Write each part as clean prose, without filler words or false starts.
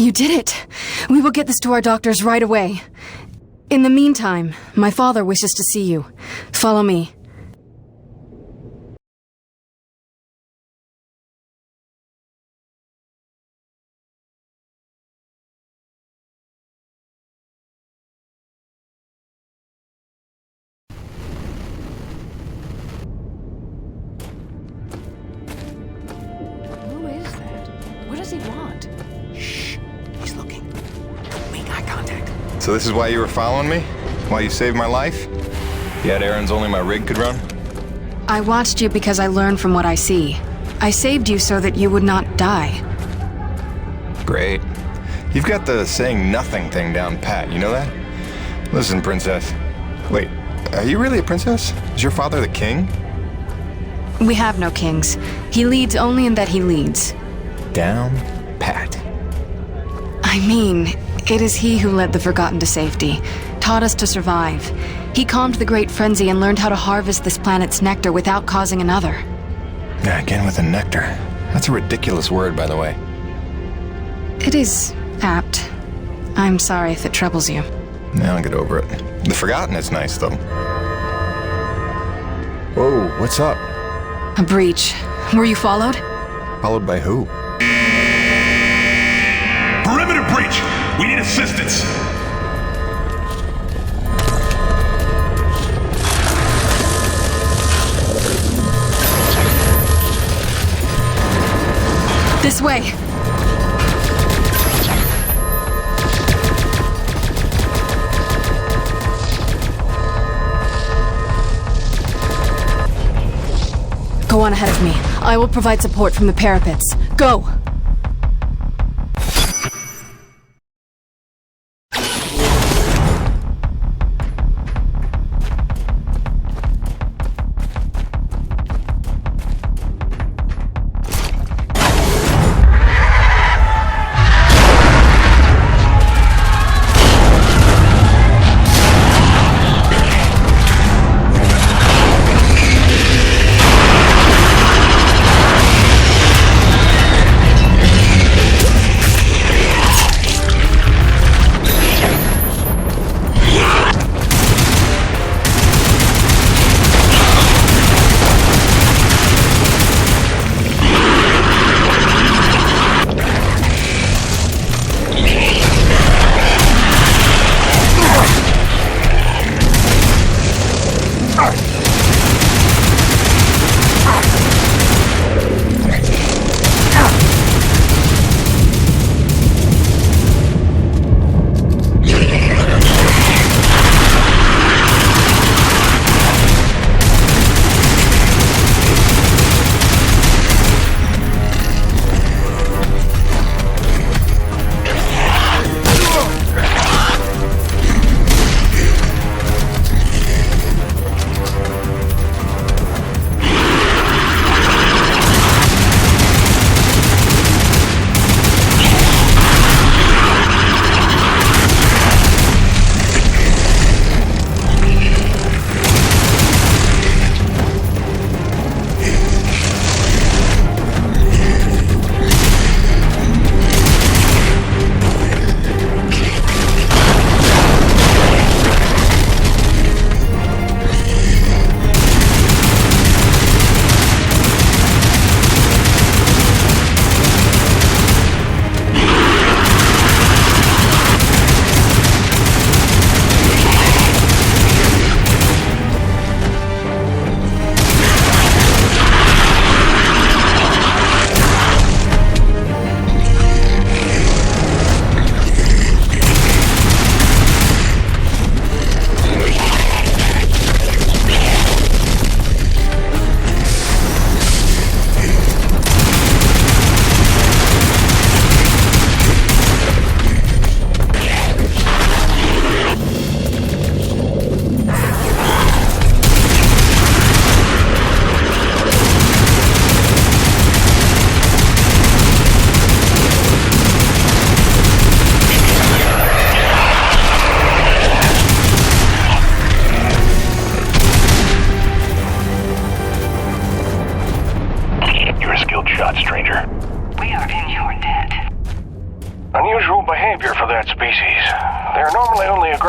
You did it. We will get this to our doctors right away. In the meantime, my father wishes to see you. Follow me. Who is that? What does he want? Shh. He's looking. Make eye contact. So this is why you were following me? Why you saved my life? You had errands only my rig could run? I watched you because I learned from what I see. I saved you so that you would not die. Great. You've got the saying nothing thing down pat, you know that? Listen, princess. Wait, are you really a princess? Is your father the king? We have no kings. He leads only in that he leads. Down pat. I mean, it is he who led the Forgotten to safety, taught us to survive. He calmed the Great Frenzy and learned how to harvest this planet's nectar without causing another. Yeah, again with the nectar. That's a ridiculous word, by the way. It is apt. I'm sorry if it troubles you. Now I'll get over it. The Forgotten is nice, though. Whoa, what's up? A breach. Were you followed? Followed by who? Perimeter breach! We need assistance! This way! Go on ahead of me. I will provide support from the parapets. Go!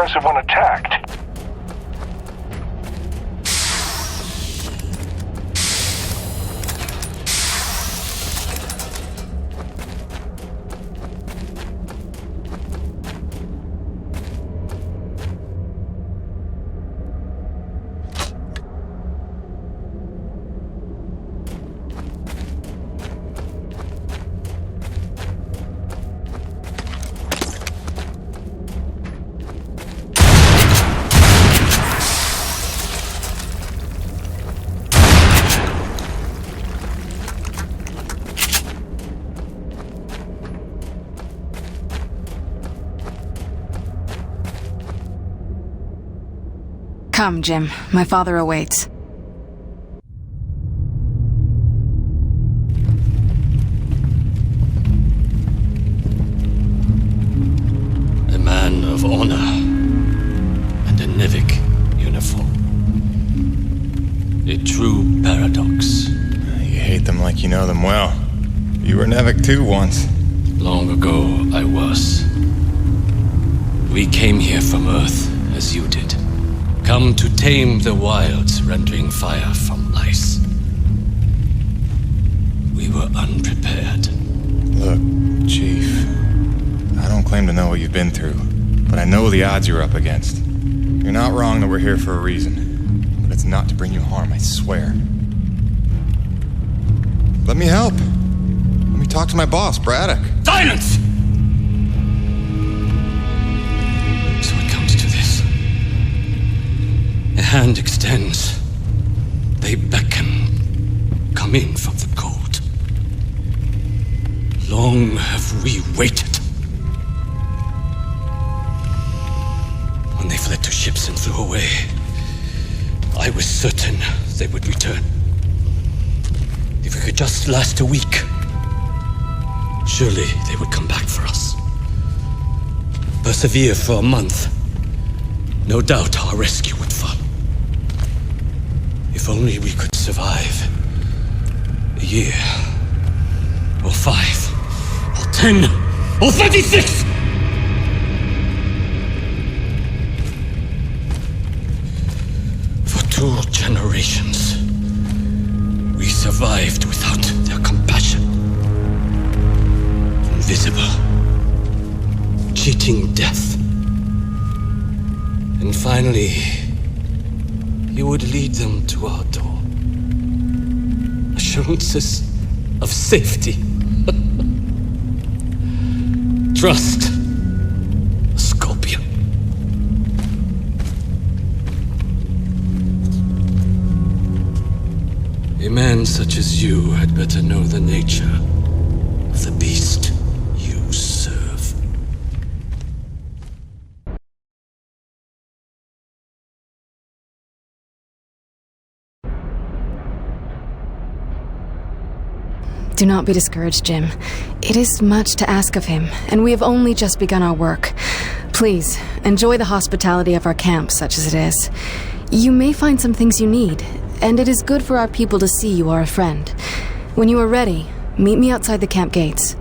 aggressive when attacked. Come, Jim. My father awaits. A man of honor and a Nivik uniform. A true paradox. You hate them like you know them well. You were Nevik too once. Long ago, I was. We came here from Earth, as you did. Come to tame the wilds, rendering fire from ice. We were unprepared. Look, Chief, I don't claim to know what you've been through, but I know the odds you're up against. You're not wrong that we're here for a reason, but it's not to bring you harm, I swear. Let me help. Let me talk to my boss, Braddock. Silence! So it comes to this. A hand extends. They beckon. Come in from the cold. Long have we waited. When they fled to ships and flew away, I was certain they would return. If we could just last a week, surely they would come back for us. Persevere for a month. No doubt our rescue would follow. If only we could survive a year, or 5, or 10, or 36! For 2 generations, we survived without their compassion. Invisible, cheating death. And finally, you would lead them to our door. Assurances of safety. Trust. A scorpion. A man such as you had better know the nature of the beast you serve. Do not be discouraged, Jim. It is much to ask of him, and we have only just begun our work. Please, enjoy the hospitality of our camp, such as it is. You may find some things you need, and it is good for our people to see you are a friend. When you are ready, meet me outside the camp gates.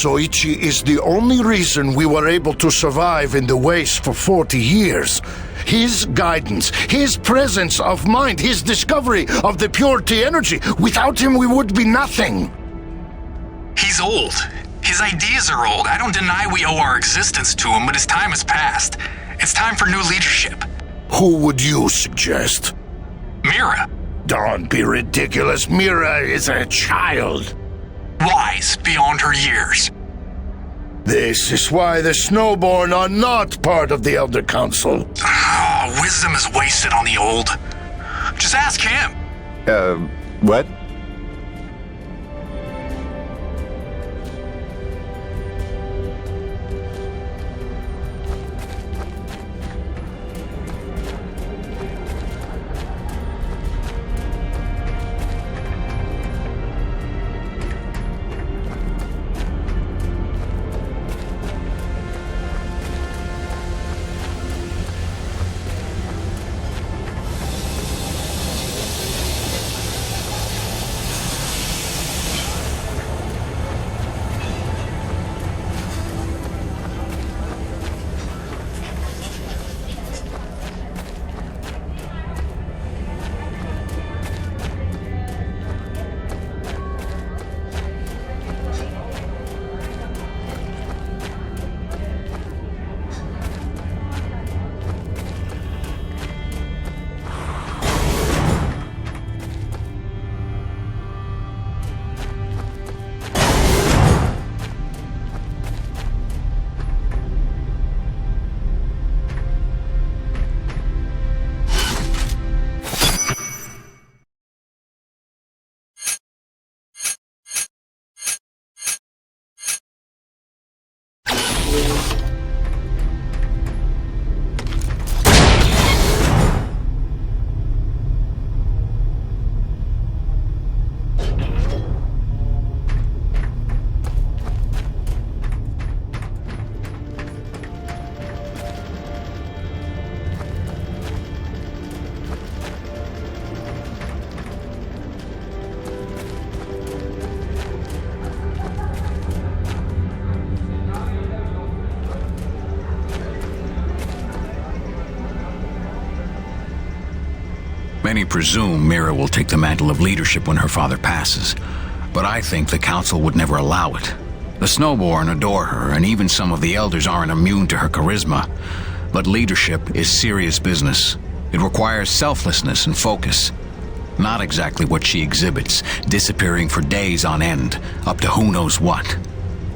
Soichi is the only reason we were able to survive in the waste for 40 years. His guidance, his presence of mind, his discovery of the purity energy. Without him, we would be nothing. He's old. His ideas are old. I don't deny we owe our existence to him, but his time has passed. It's time for new leadership. Who would you suggest? Mira. Don't be ridiculous. Mira is a child. Wise beyond her years. This is why the Snowborn are not part of the Elder Council. wisdom is wasted on the old. Just ask him. What? Many presume Mira will take the mantle of leadership when her father passes, but I think the Council would never allow it. The Snowborn adore her, and even some of the Elders aren't immune to her charisma. But leadership is serious business. It requires selflessness and focus. Not exactly what she exhibits, disappearing for days on end, up to who knows what.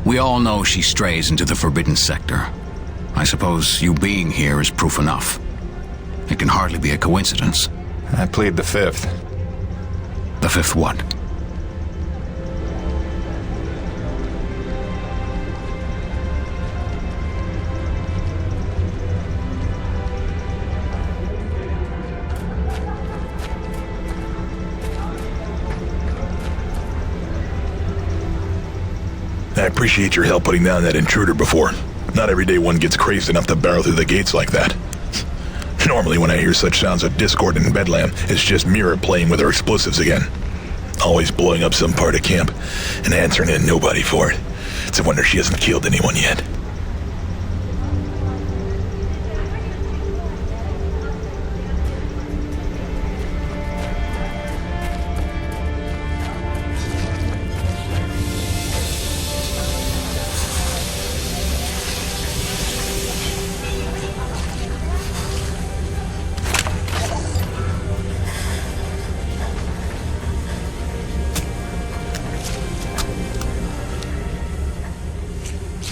We all know she strays into the Forbidden Sector. I suppose you being here is proof enough. It can hardly be a coincidence. I plead the fifth. The fifth what? I appreciate your help putting down that intruder before. Not every day one gets crazed enough to barrel through the gates like that. Normally when I hear such sounds of discord in Bedlam, it's just Mira playing with her explosives again. Always blowing up some part of camp and answering to nobody for it. It's a wonder she hasn't killed anyone yet.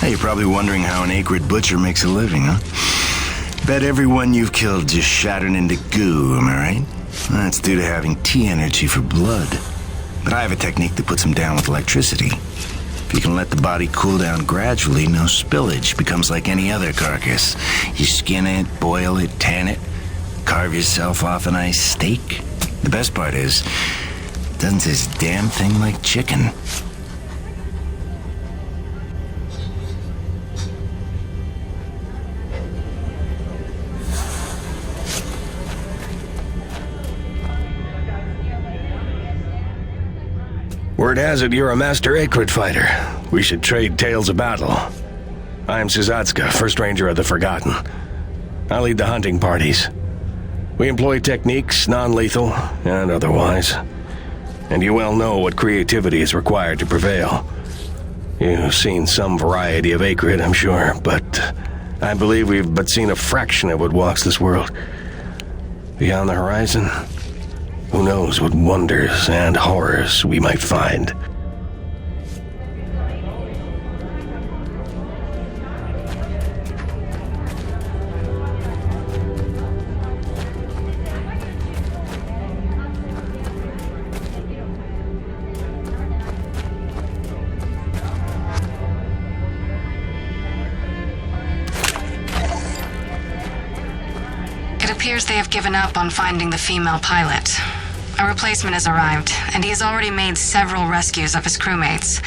You're probably wondering how an acrid butcher makes a living, huh? Bet everyone you've killed just shattered into goo, am I right? That's due to having T energy for blood. But I have a technique that puts them down with electricity. If you can let the body cool down gradually, no spillage, becomes like any other carcass. You skin it, boil it, tan it, carve yourself off a nice steak. The best part is, it doesn't taste a damn thing like chicken. Word has it you're a master acrid fighter. We should trade tales of battle. I'm Suzatska, First Ranger of the Forgotten. I lead the hunting parties. We employ techniques, non-lethal and otherwise. And you well know what creativity is required to prevail. You've seen some variety of acrid, I'm sure, but I believe we've but seen a fraction of what walks this world. Beyond the horizon, who knows what wonders and horrors we might find. appears they have given up on finding the female pilot. A replacement has arrived, and he has already made several rescues of his crewmates.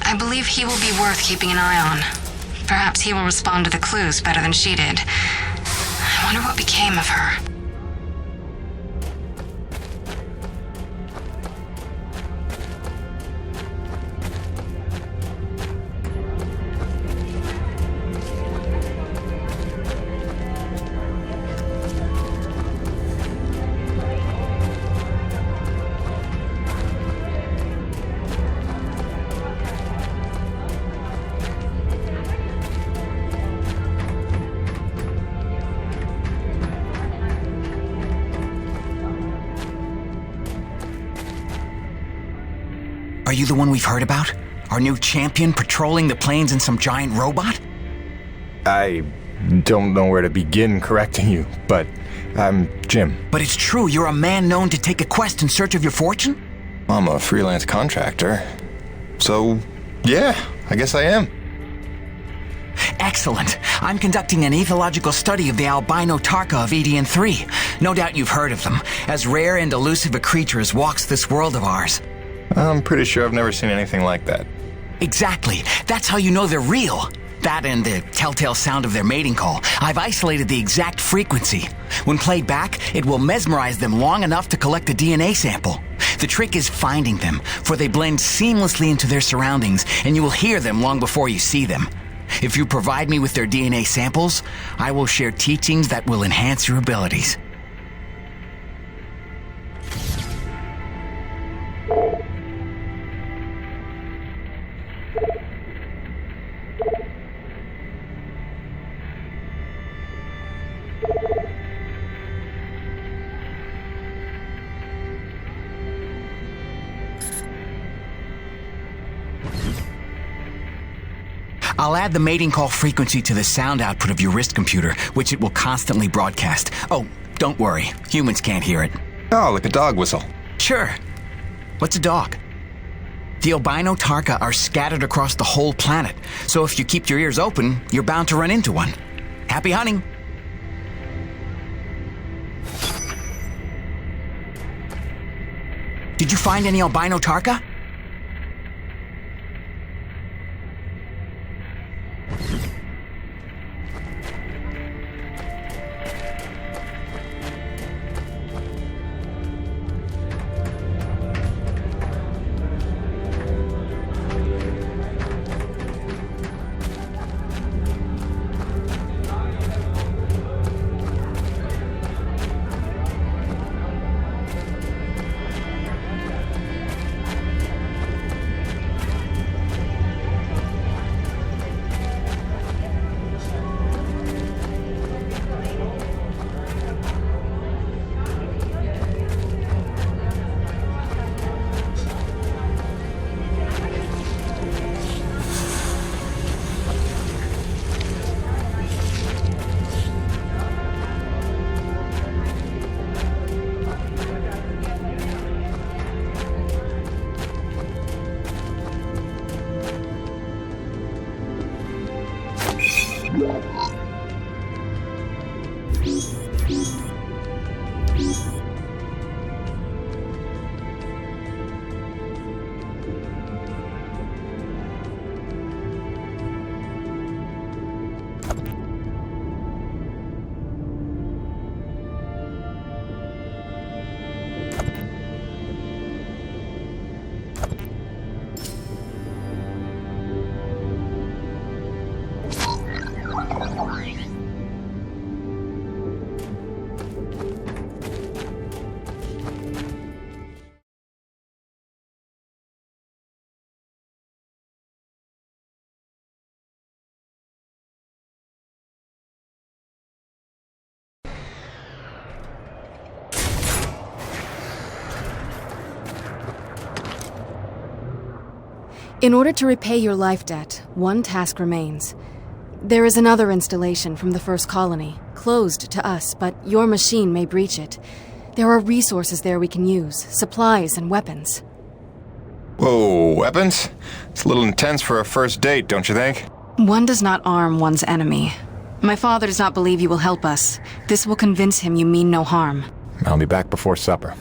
I believe he will be worth keeping an eye on. Perhaps he will respond to the clues better than she did. I wonder what became of her. Are you the one we've heard about? Our new champion patrolling the plains in some giant robot? I don't know where to begin correcting you, but I'm Jim. But it's true, you're a man known to take a quest in search of your fortune? I'm a freelance contractor. So, yeah, I guess I am. Excellent. I'm conducting an ethological study of the albino tarka of Edian 3. No doubt you've heard of them. As rare and elusive a creature as walks this world of ours. I'm pretty sure I've never seen anything like that. Exactly. That's how you know they're real. That and the telltale sound of their mating call. I've isolated the exact frequency. When played back, it will mesmerize them long enough to collect a DNA sample. The trick is finding them, for they blend seamlessly into their surroundings, and you will hear them long before you see them. If you provide me with their DNA samples, I will share teachings that will enhance your abilities. I'll add the mating call frequency to the sound output of your wrist computer, which it will constantly broadcast. Oh, don't worry. Humans can't hear it. Oh, like a dog whistle. Sure. What's a dog? The albino tarka are scattered across the whole planet, so if you keep your ears open, you're bound to run into one. Happy hunting! Did you find any albino tarka? In order to repay your life debt, one task remains. There is another installation from the first colony, closed to us, but your machine may breach it. There are resources there we can use, supplies and weapons. Whoa, weapons? It's a little intense for a first date, don't you think? One does not arm one's enemy. My father does not believe you will help us. This will convince him you mean no harm. I'll be back before supper.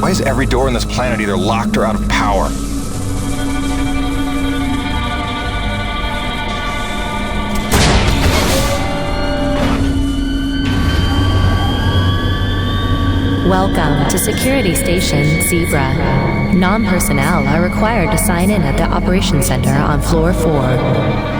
Why is every door on this planet either locked or out of power? Welcome to Security Station Zebra. Non-personnel are required to sign in at the Operations Center on Floor 4.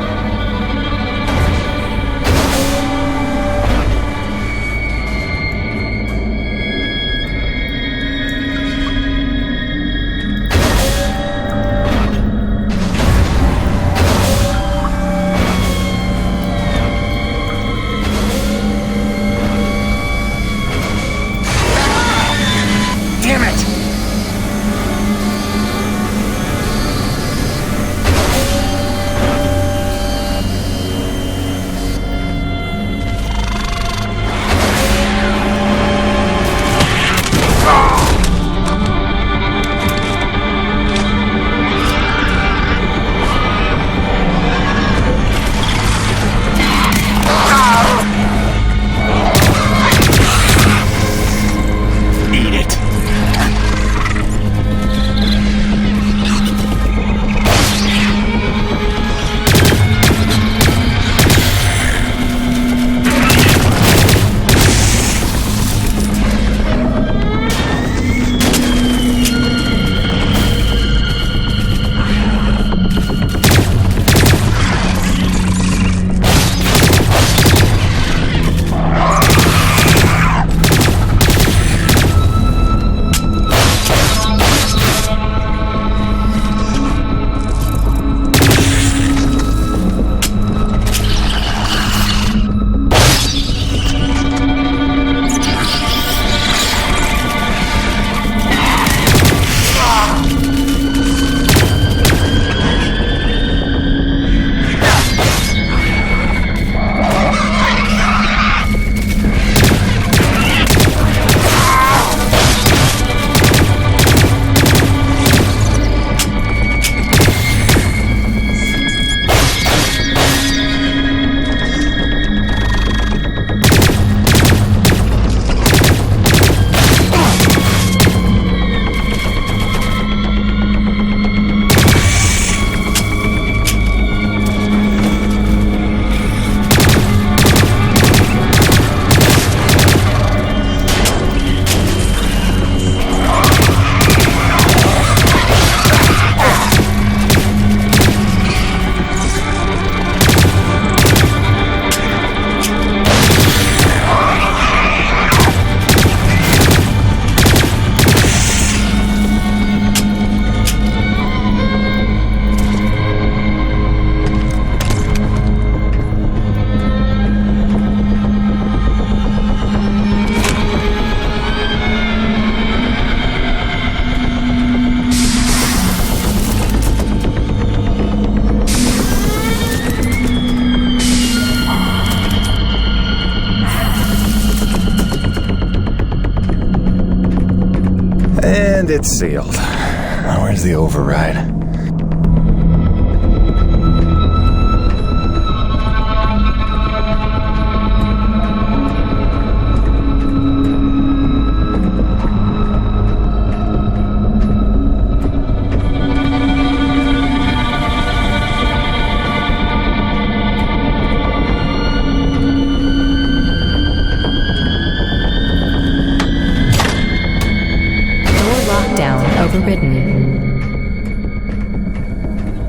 And it's sealed. Now, where's the override?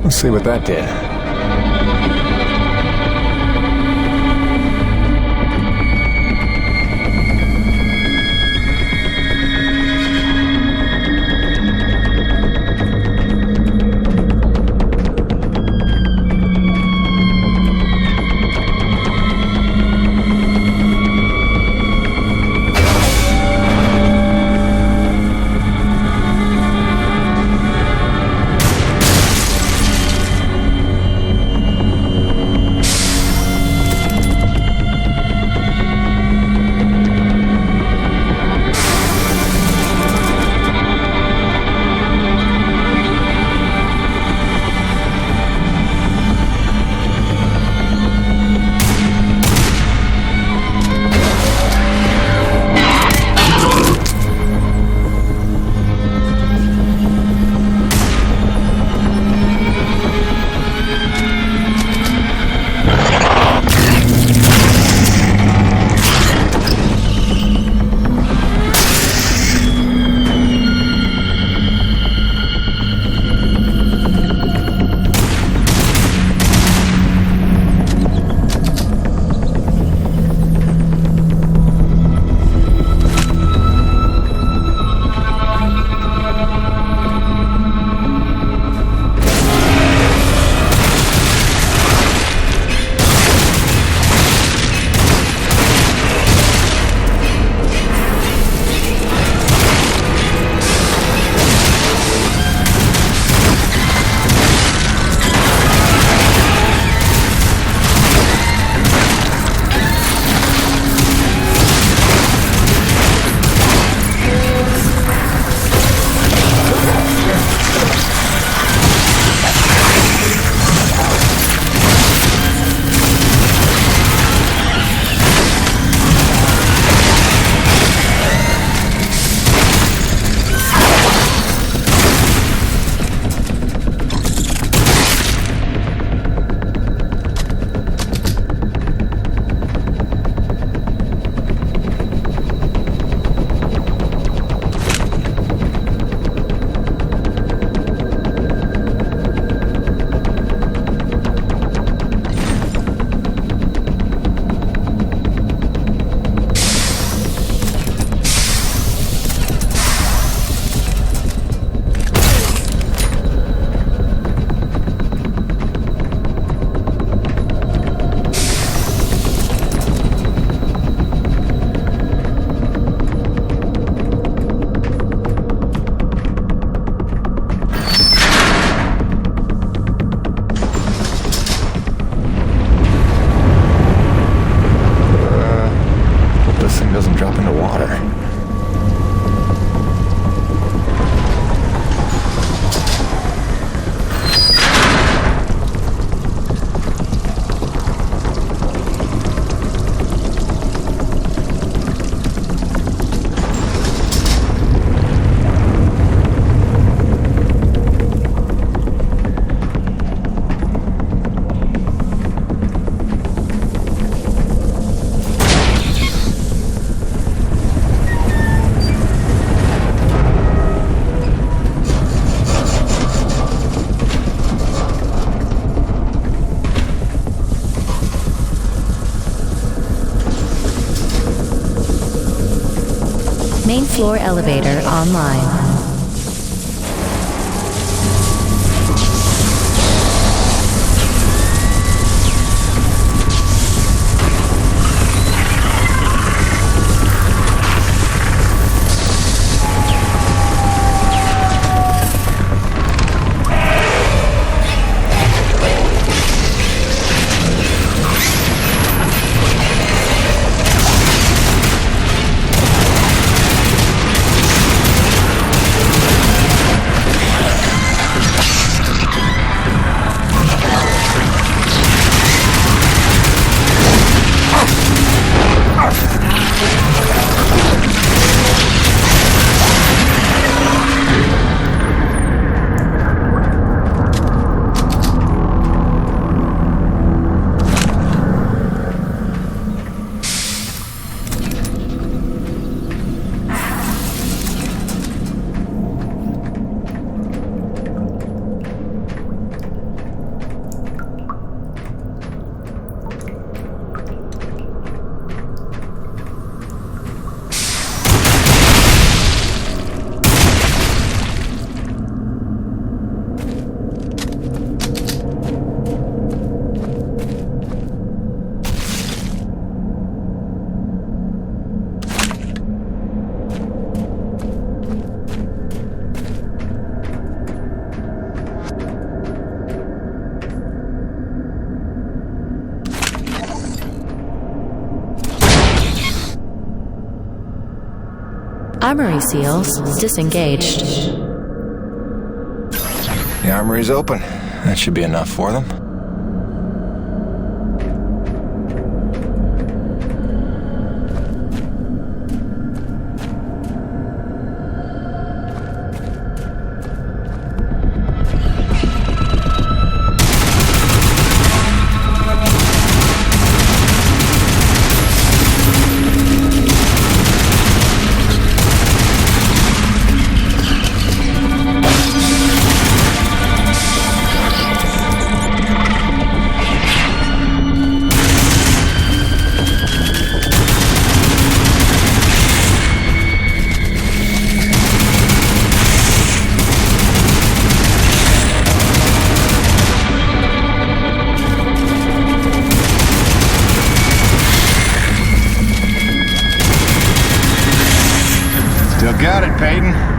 Let's see what that did. drop into water. Main floor elevator online. Armory seals disengaged. The armory's open. That should be enough for them. Got it, Peyton.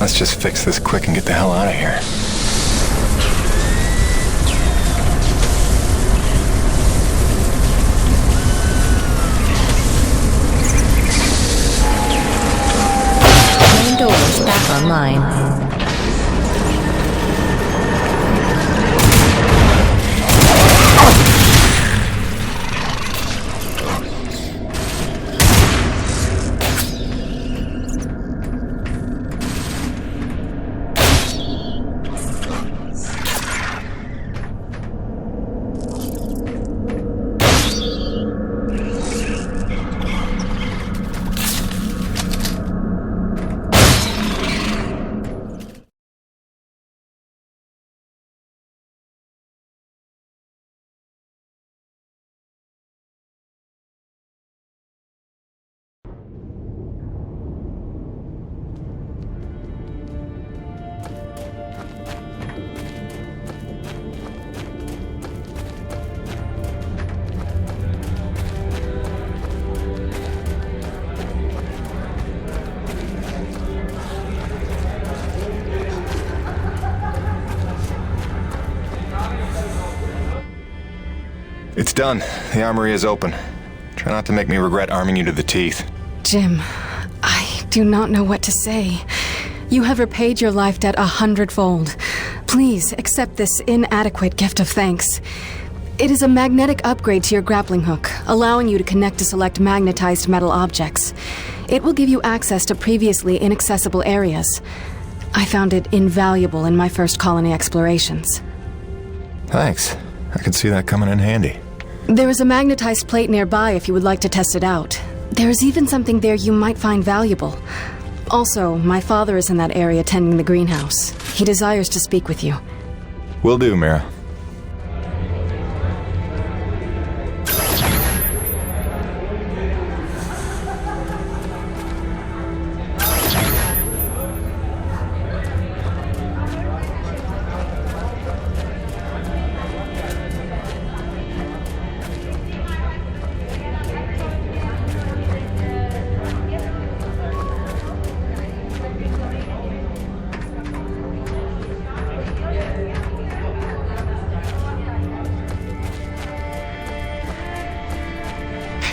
Let's just fix this quick and get the hell out of here. Main doors back online. It's done. The armory is open. Try not to make me regret arming you to the teeth. Jim, I do not know what to say. You have repaid your life debt 100-fold. Please accept this inadequate gift of thanks. It is a magnetic upgrade to your grappling hook, allowing you to connect to select magnetized metal objects. It will give you access to previously inaccessible areas. I found it invaluable in my first colony explorations. Thanks. I could see that coming in handy. There is a magnetized plate nearby if you would like to test it out. There is even something there you might find valuable. Also, my father is in that area tending the greenhouse. He desires to speak with you. Will do, Mira.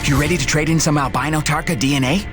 You ready to trade in some albino Tarka DNA?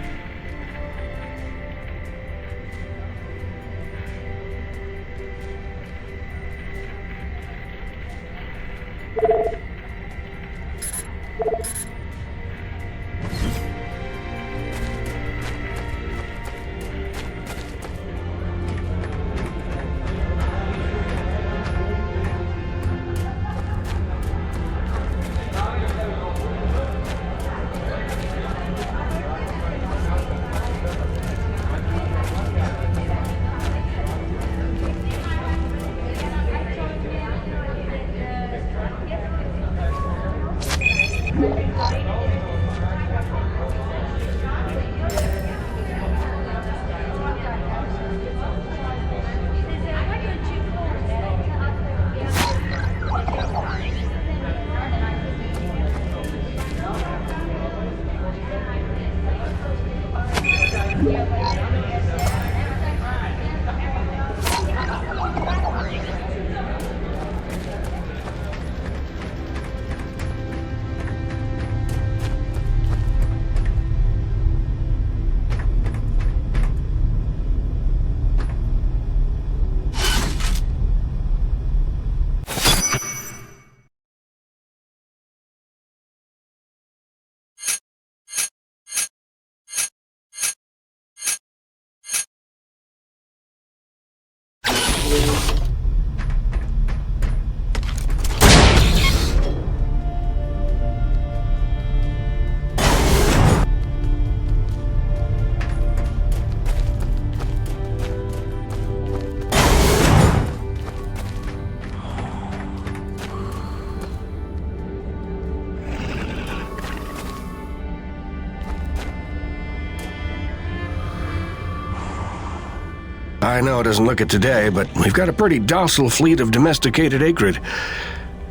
I know it doesn't look it today, but we've got a pretty docile fleet of domesticated acrid.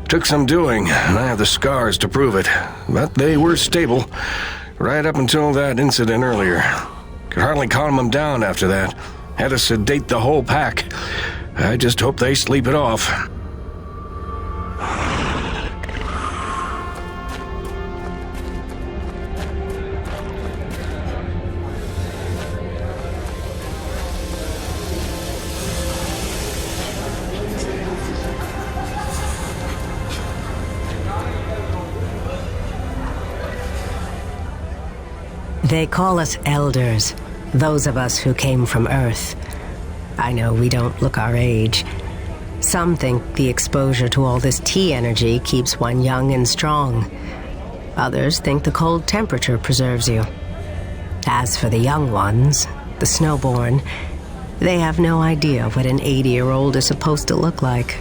Took some doing, and I have the scars to prove it. But they were stable, right up until that incident earlier. Could hardly calm them down after that. Had to sedate the whole pack. I just hope they sleep it off. They call us elders, those of us who came from Earth. I know we don't look our age. Some think the exposure to all this T energy keeps one young and strong. Others think the cold temperature preserves you. As for the young ones, the snowborn, they have no idea what an 80-year-old is supposed to look like.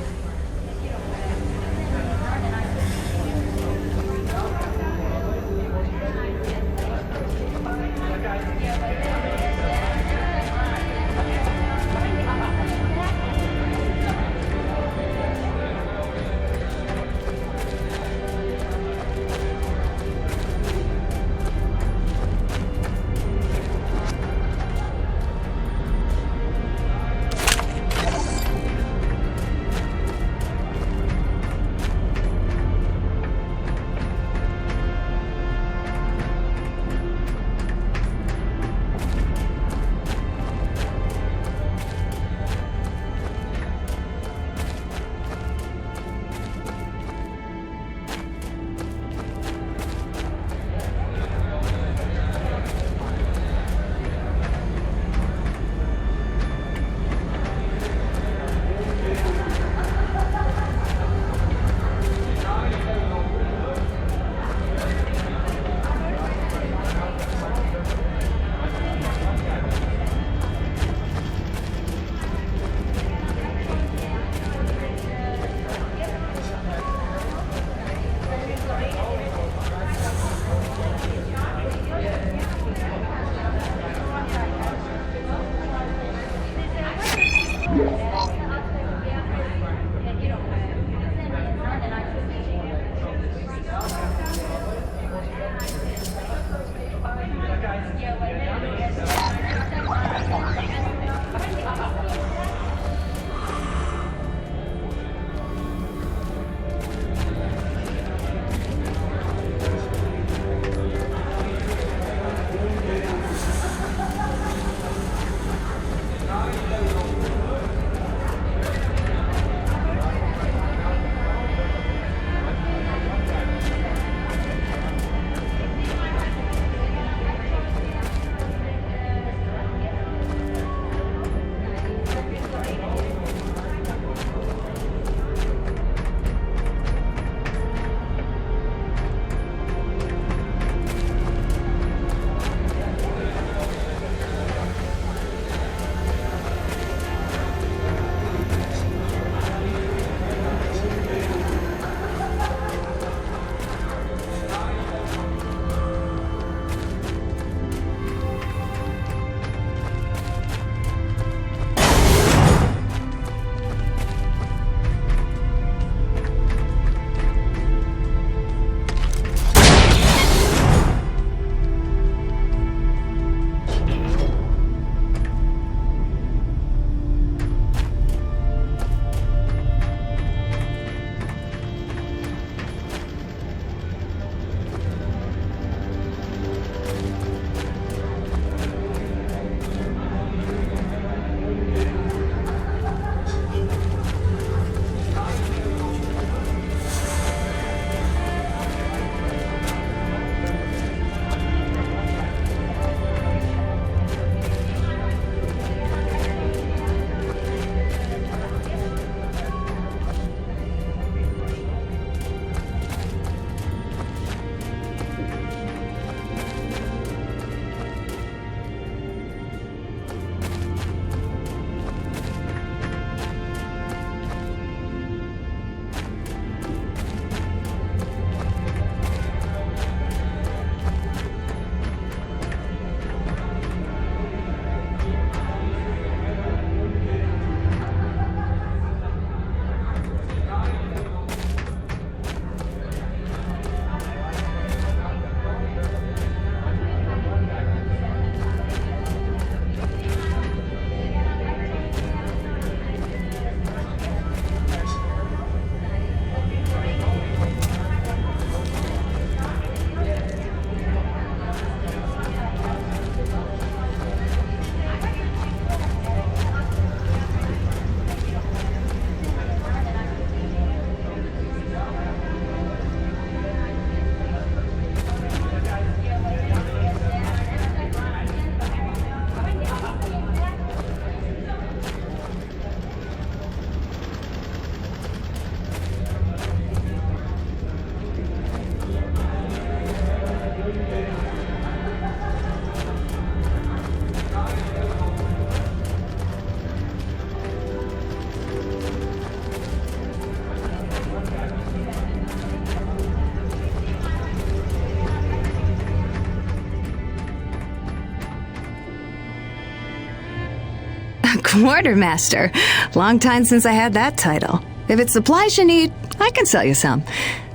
Quartermaster. Long time since I had that title. If it's supplies you need, I can sell you some.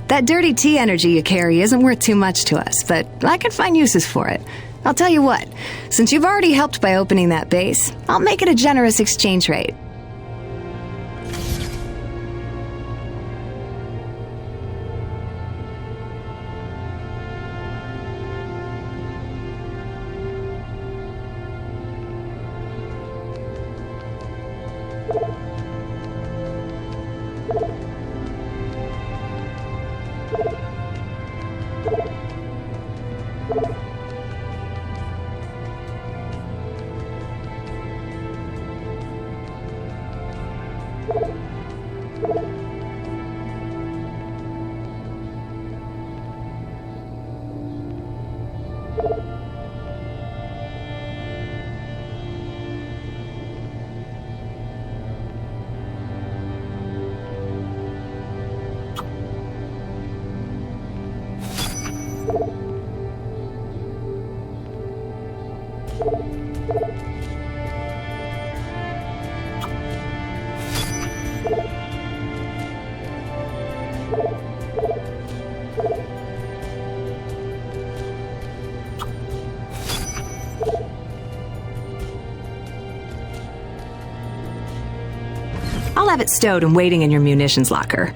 That dirty tea energy you carry isn't worth too much to us, but I can find uses for it. I'll tell you what, since you've already helped by opening that base, I'll make it a generous exchange rate. I'll have it stowed and waiting in your munitions locker.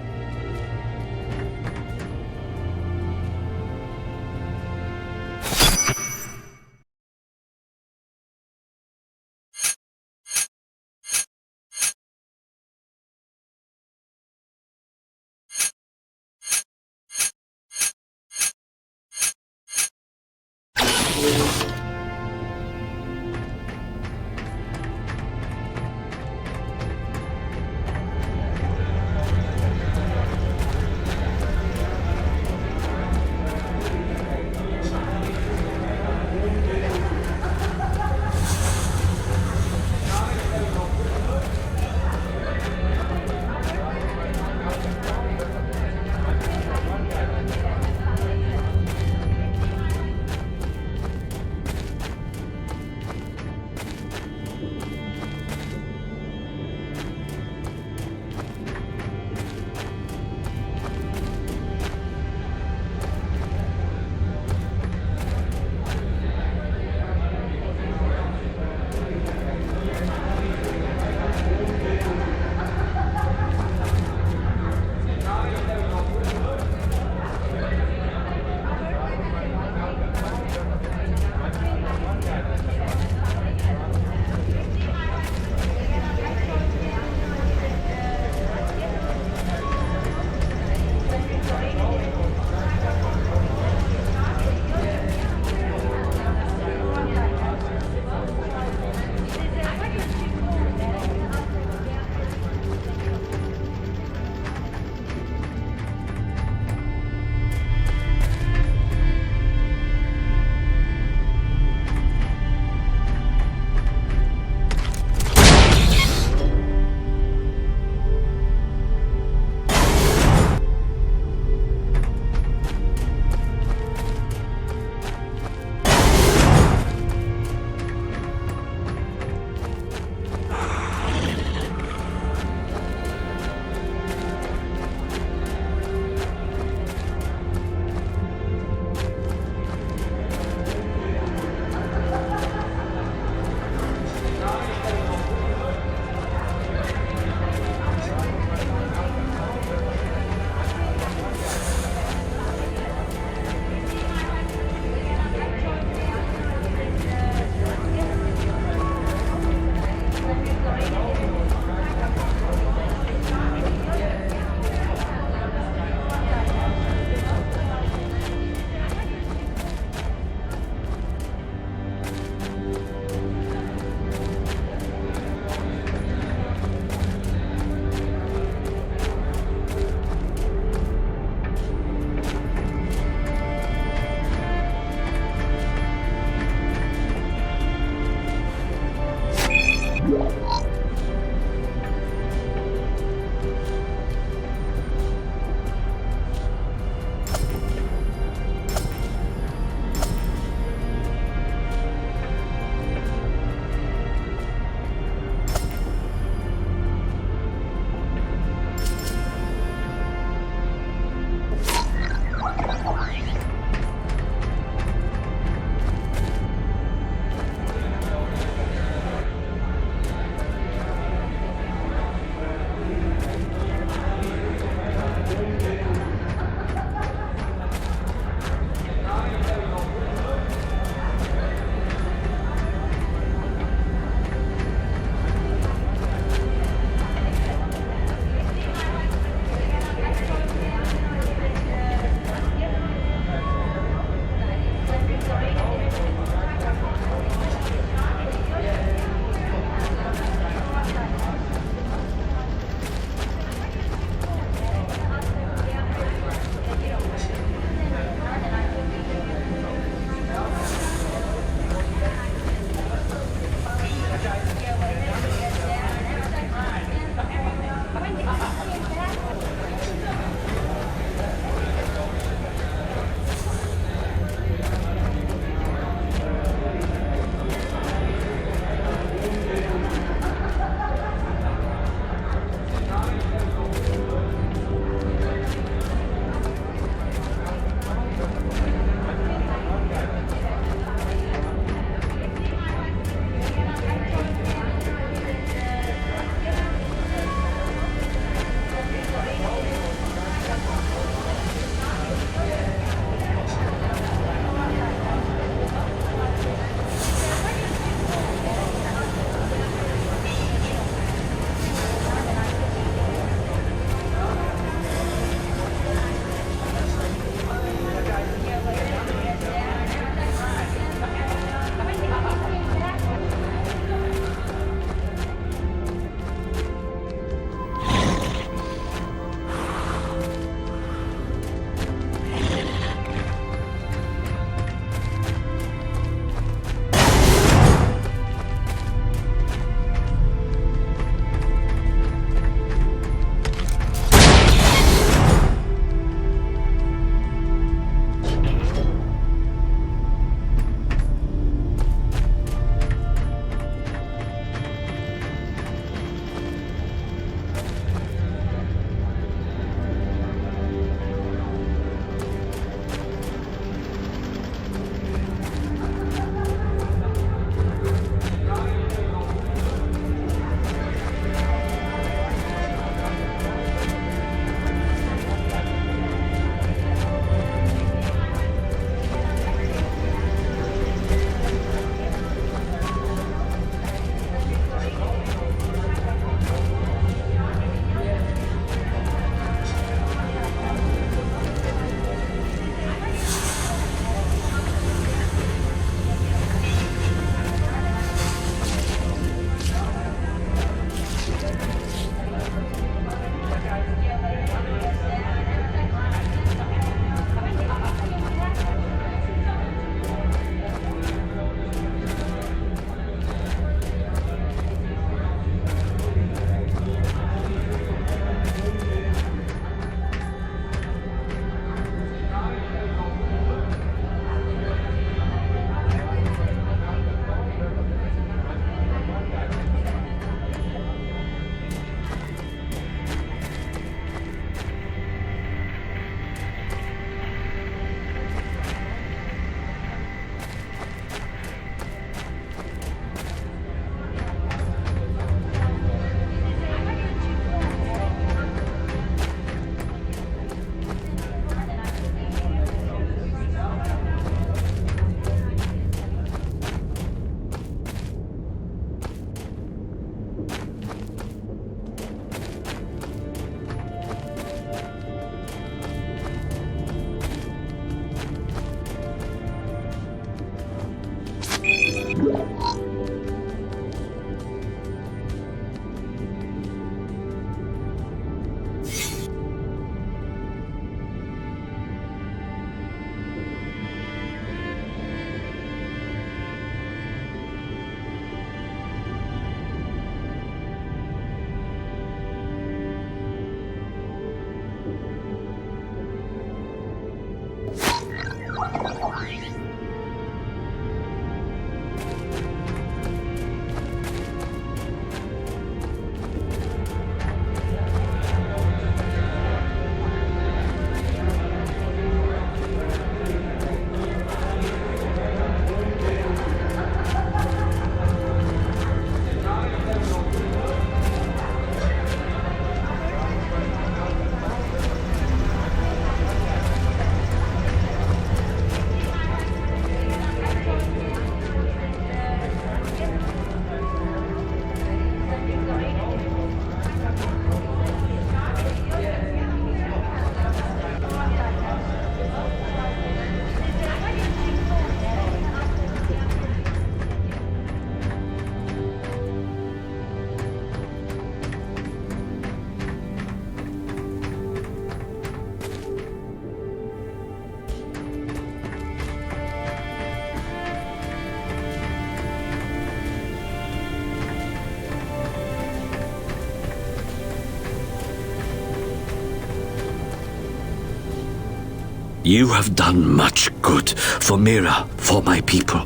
You have done much good for Mira, for my people.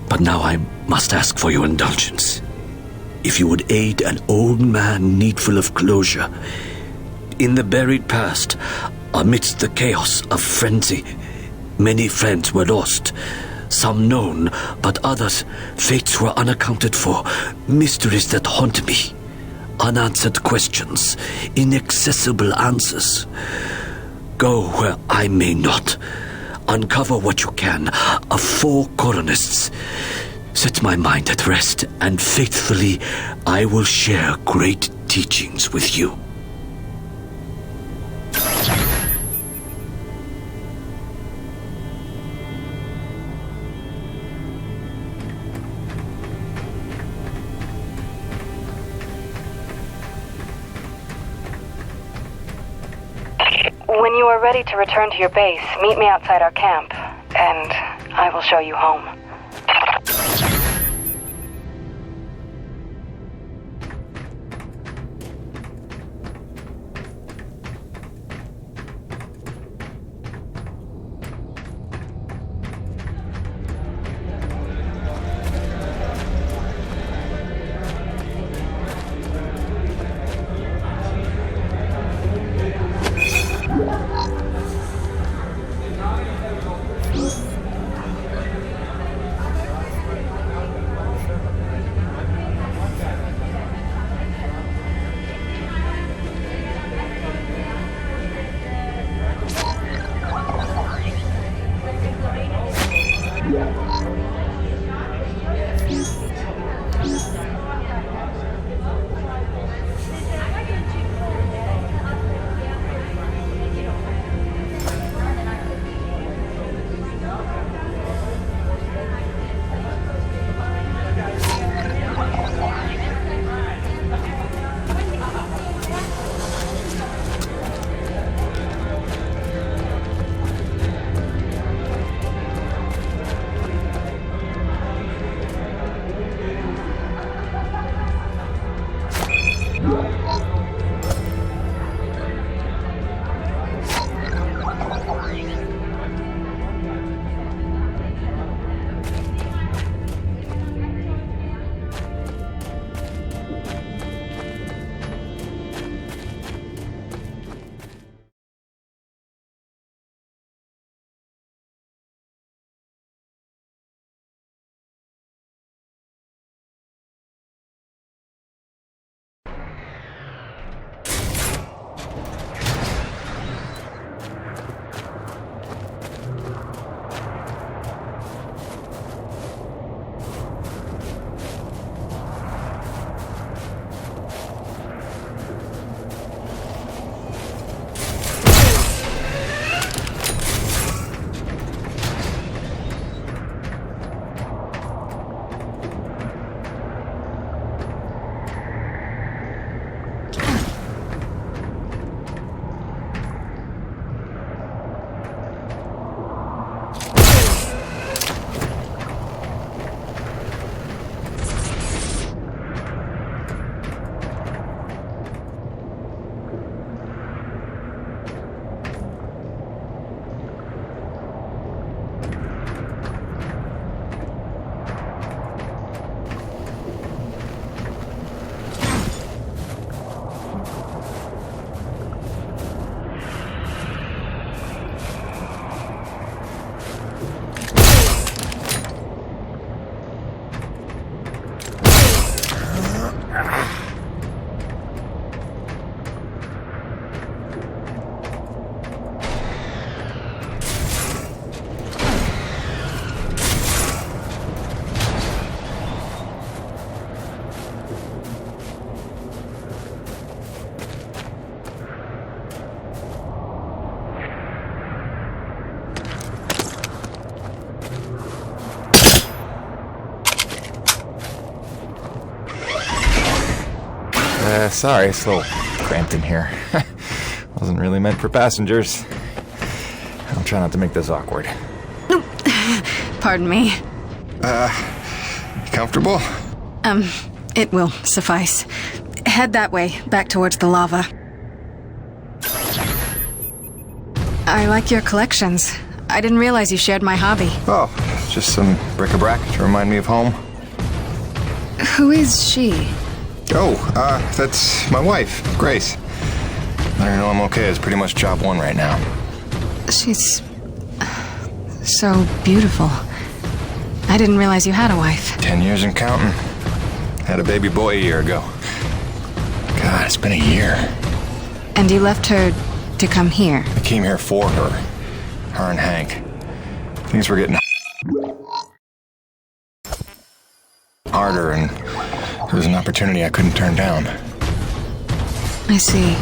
But now I must ask for your indulgence. If you would aid an old man needful of closure. In the buried past, amidst the chaos of frenzy, many friends were lost. Some known, but others, fates were unaccounted for. Mysteries that haunt me. Unanswered questions, inaccessible answers. Go where I may not. Uncover what you can of 4 colonists. Set my mind at rest, and faithfully I will share great teachings with you. When you are ready to return to your base, meet me outside our camp, and I will show you home. Sorry, it's a little cramped in here. Wasn't really meant for passengers. I'll try not to make this awkward. Pardon me. Comfortable? It will suffice. Head that way, back towards the lava. I like your collections. I didn't realize you shared my hobby. Oh, just some bric-a-brac to remind me of home. Who is she? Oh, that's my wife, Grace. Let her know I'm okay. It's pretty much job one right now. She's so beautiful. I didn't realize you had a wife. 10 years and counting. Had a baby boy a year ago. God, it's been a year. And you left her to come here? I came here for her. Her and Hank. Things were getting harder, and it was an opportunity I couldn't turn down. I see.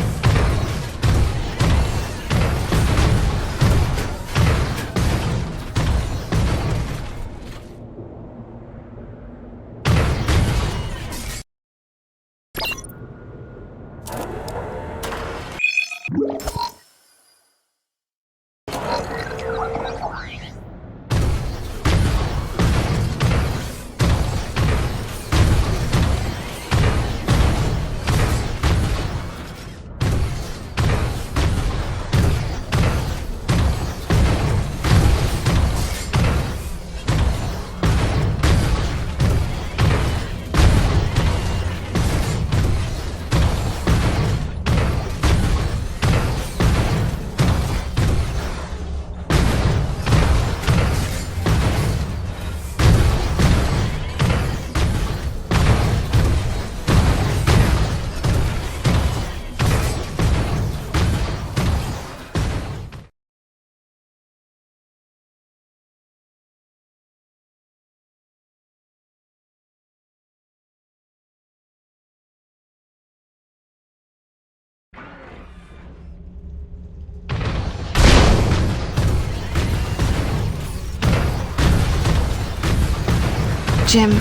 Jim,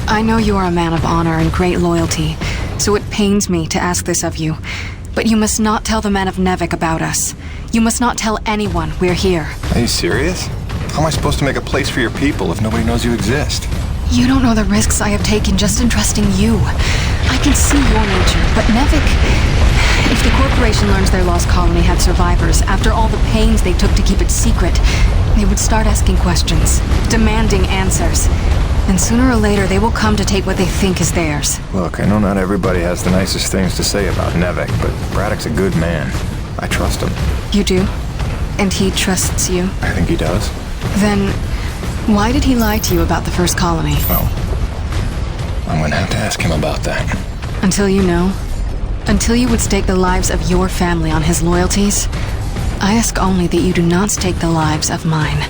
I know you are a man of honor and great loyalty, so it pains me to ask this of you. But you must not tell the men of Nevik about us. You must not tell anyone we're here. Are you serious? How am I supposed to make a place for your people if nobody knows you exist? You don't know the risks I have taken just in trusting you. I can see your nature, but Nevik... If the corporation learns their lost colony had survivors, after all the pains they took to keep it secret, they would start asking questions, demanding answers. And sooner or later, they will come to take what they think is theirs. Look, I know not everybody has the nicest things to say about Nevik, but Braddock's a good man. I trust him. You do? And he trusts you? I think he does. Then, why did he lie to you about the first colony? Well, I'm gonna have to ask him about that. Until you know? Until you would stake the lives of your family on his loyalties, I ask only that you do not stake the lives of mine.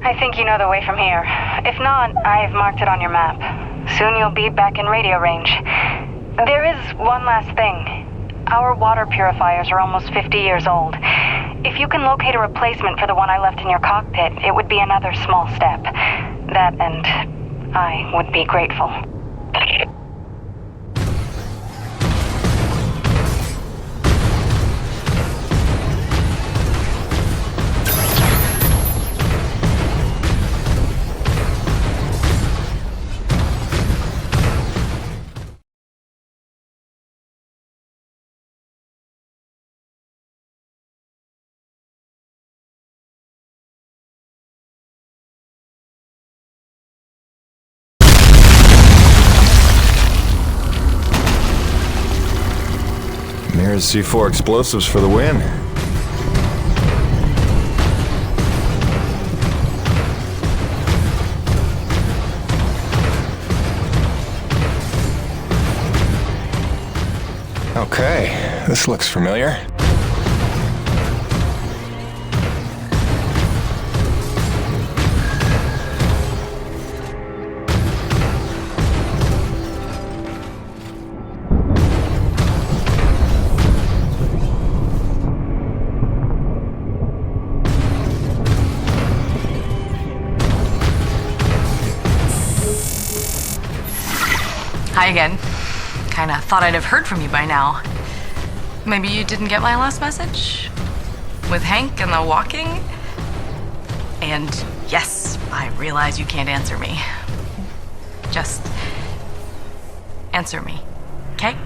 I think you know the way from here. If not, I've marked it on your map. Soon you'll be back in radio range. There is one last thing. Our water purifiers are almost 50 years old. If you can locate a replacement for the one I left in your cockpit, it would be another small step. That and I would be grateful. Here's C4 explosives for the win. Okay, this looks familiar. Hi again. Kinda thought I'd have heard from you by now. Maybe you didn't get my last message? With Hank and the walking? And yes, I realize you can't answer me. Just answer me, okay?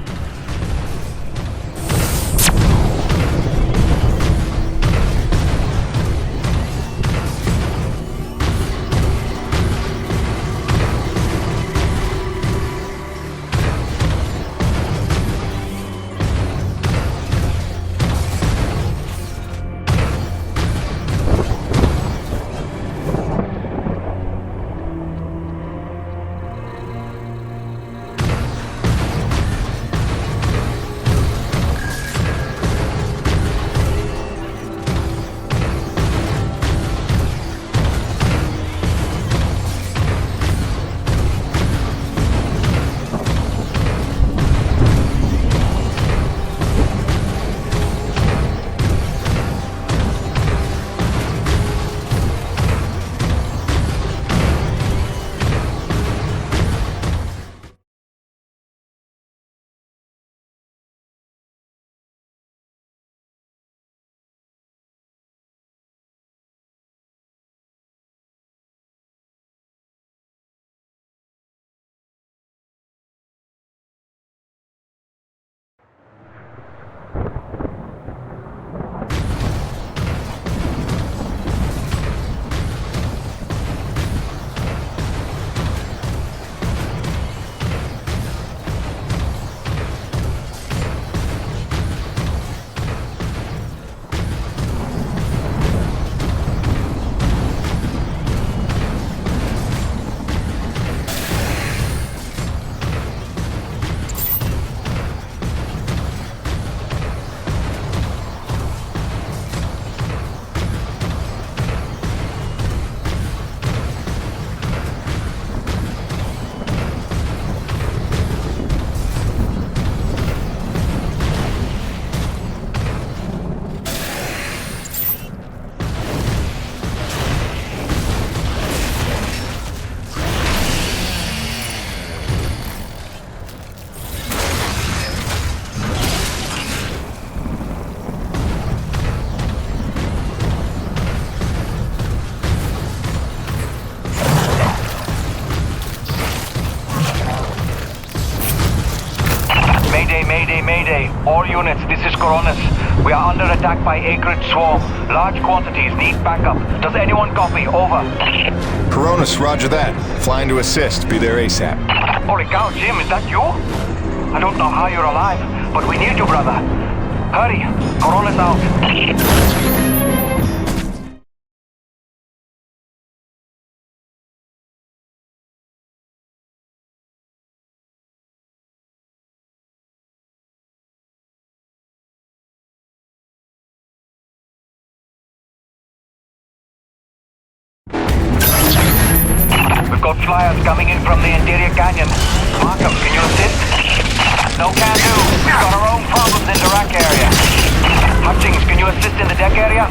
Mayday. All units, this is Coronis. We are under attack by acrid swarm. Large quantities need backup. Does anyone copy? Over. Coronus, roger that. Flying to assist. Be there ASAP. Holy cow, Jim, is that you? I don't know how you're alive, but we need you, brother. Hurry. Coronus out. We've got flyers coming in from the interior canyon. Markham, can you assist? No can do. We've got our own problems in the rack area. Hutchings, can you assist in the deck area?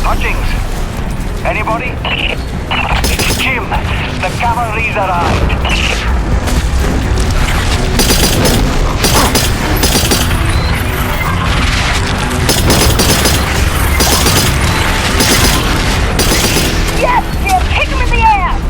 Hutchings? Anybody? It's Jim. The cavalry's arrived. Yes, Jim! Kick him in the ass!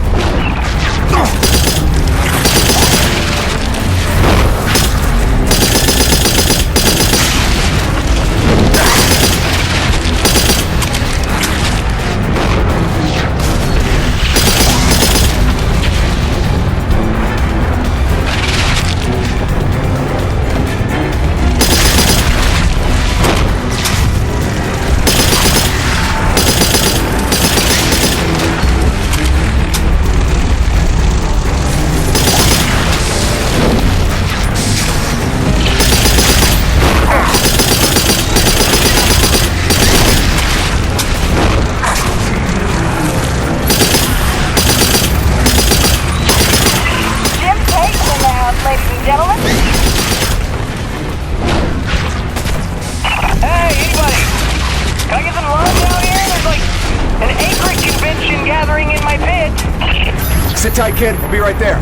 Sit tight, kid. I'll be right there.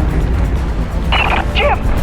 Jim!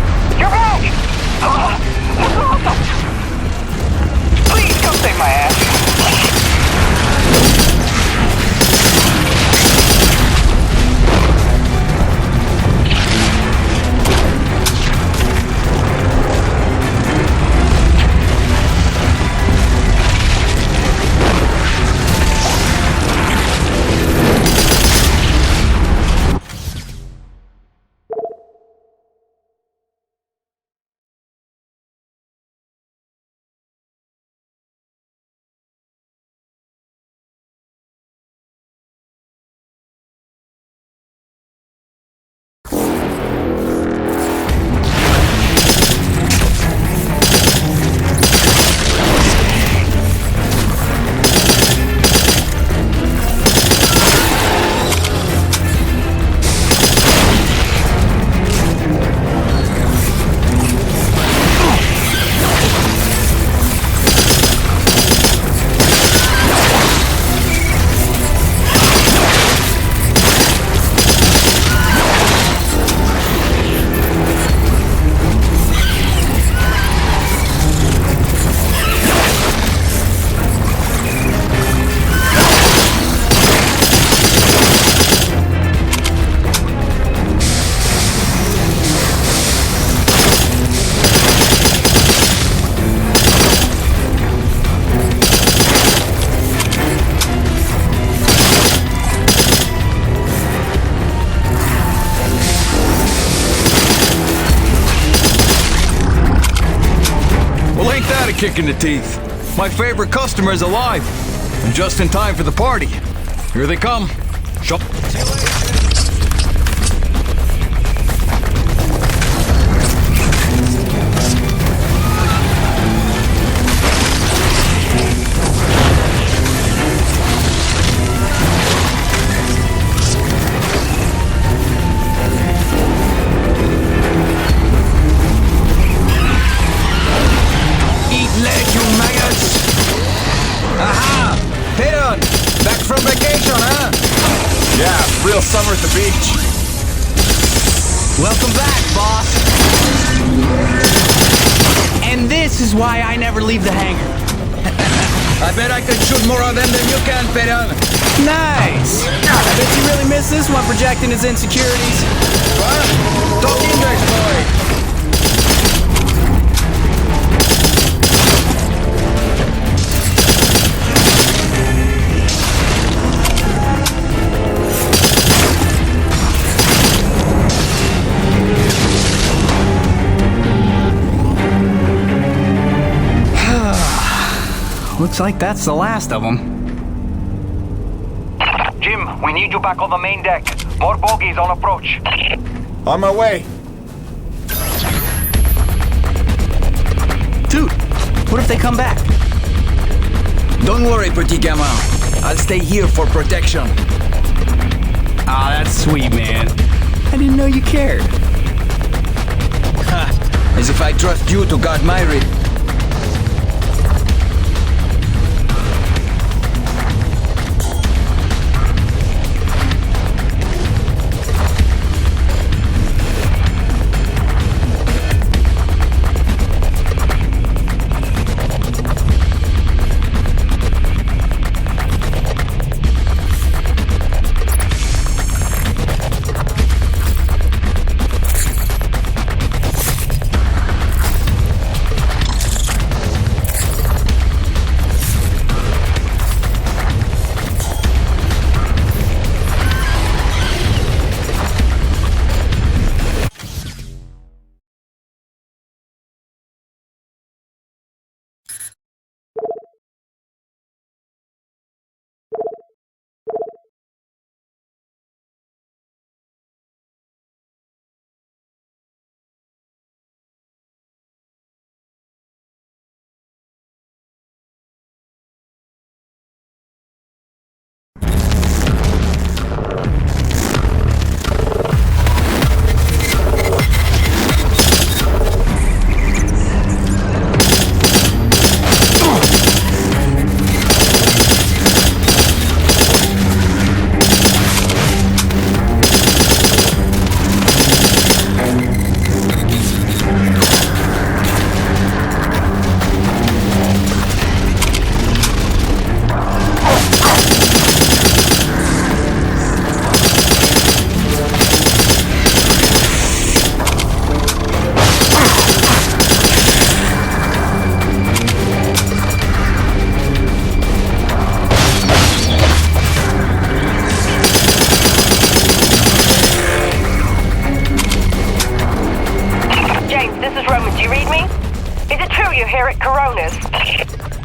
kick in the teeth. My favorite customer's alive. And just in time for the party. Here they come. Shop. Real summer at the beach. Welcome back, boss. And this is why I never leave the hangar. I bet I can shoot more of them than you can, Pedon. Nice. I bet you really miss this one projecting his insecurities. What? Talk English, boy. Looks like that's the last of them. Jim, we need you back on the main deck. More bogies on approach. On my way. Dude, what if they come back? Don't worry, Petit Gamin. I'll stay here for protection. Ah, that's sweet, man. I didn't know you cared. Ha! As if I trust you to guard my rear.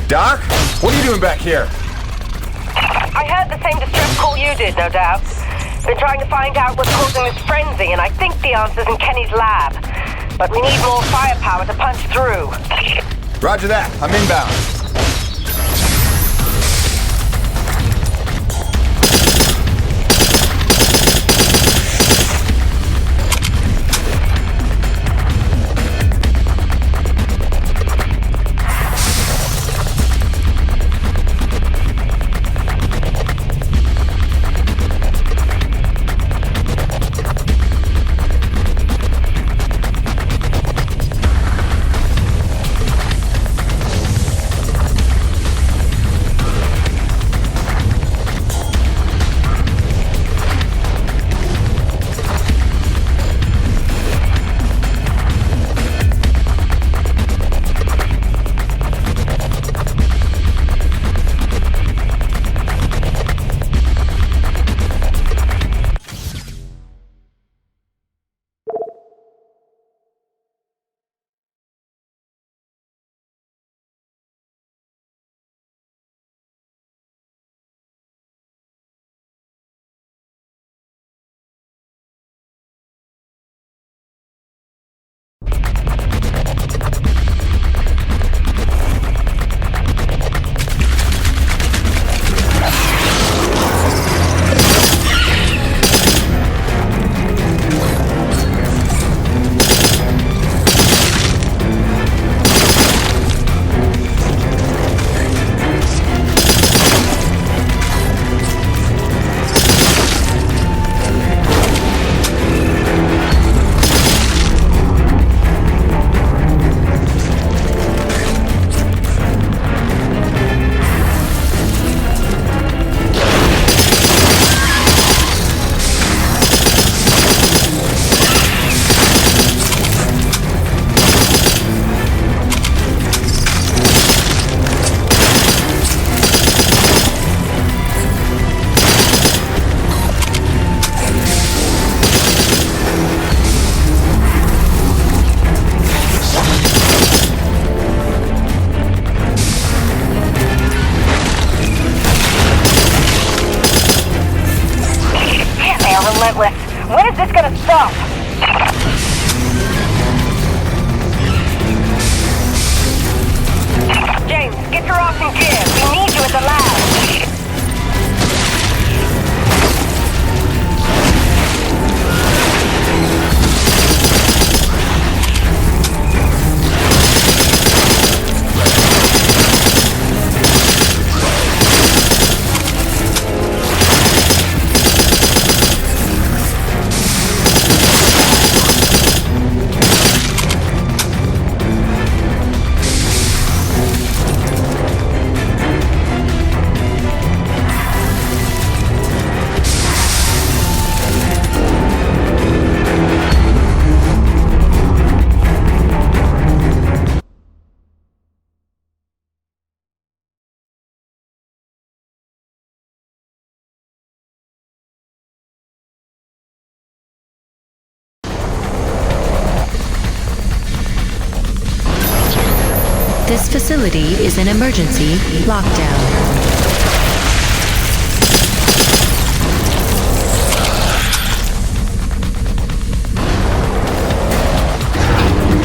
Doc? What are you doing back here? I heard the same distress call you did, no doubt. Been trying to find out what's causing this frenzy, and I think the answer's in Kenny's lab. But we need more firepower to punch through. Roger that. I'm inbound. This facility is an emergency lockdown.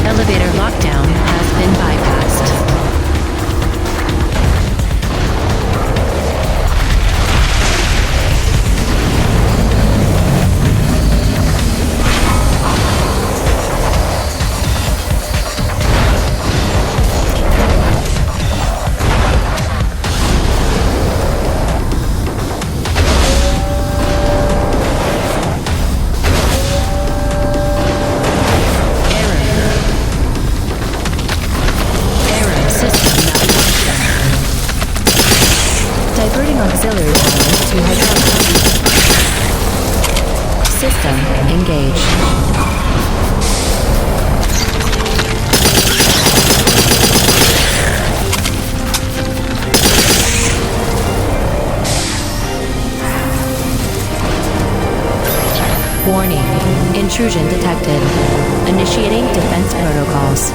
Elevator lockdown has been bypassed. Auxiliary power to hydraulic. System engaged. Warning. Intrusion detected. Initiating defense protocols.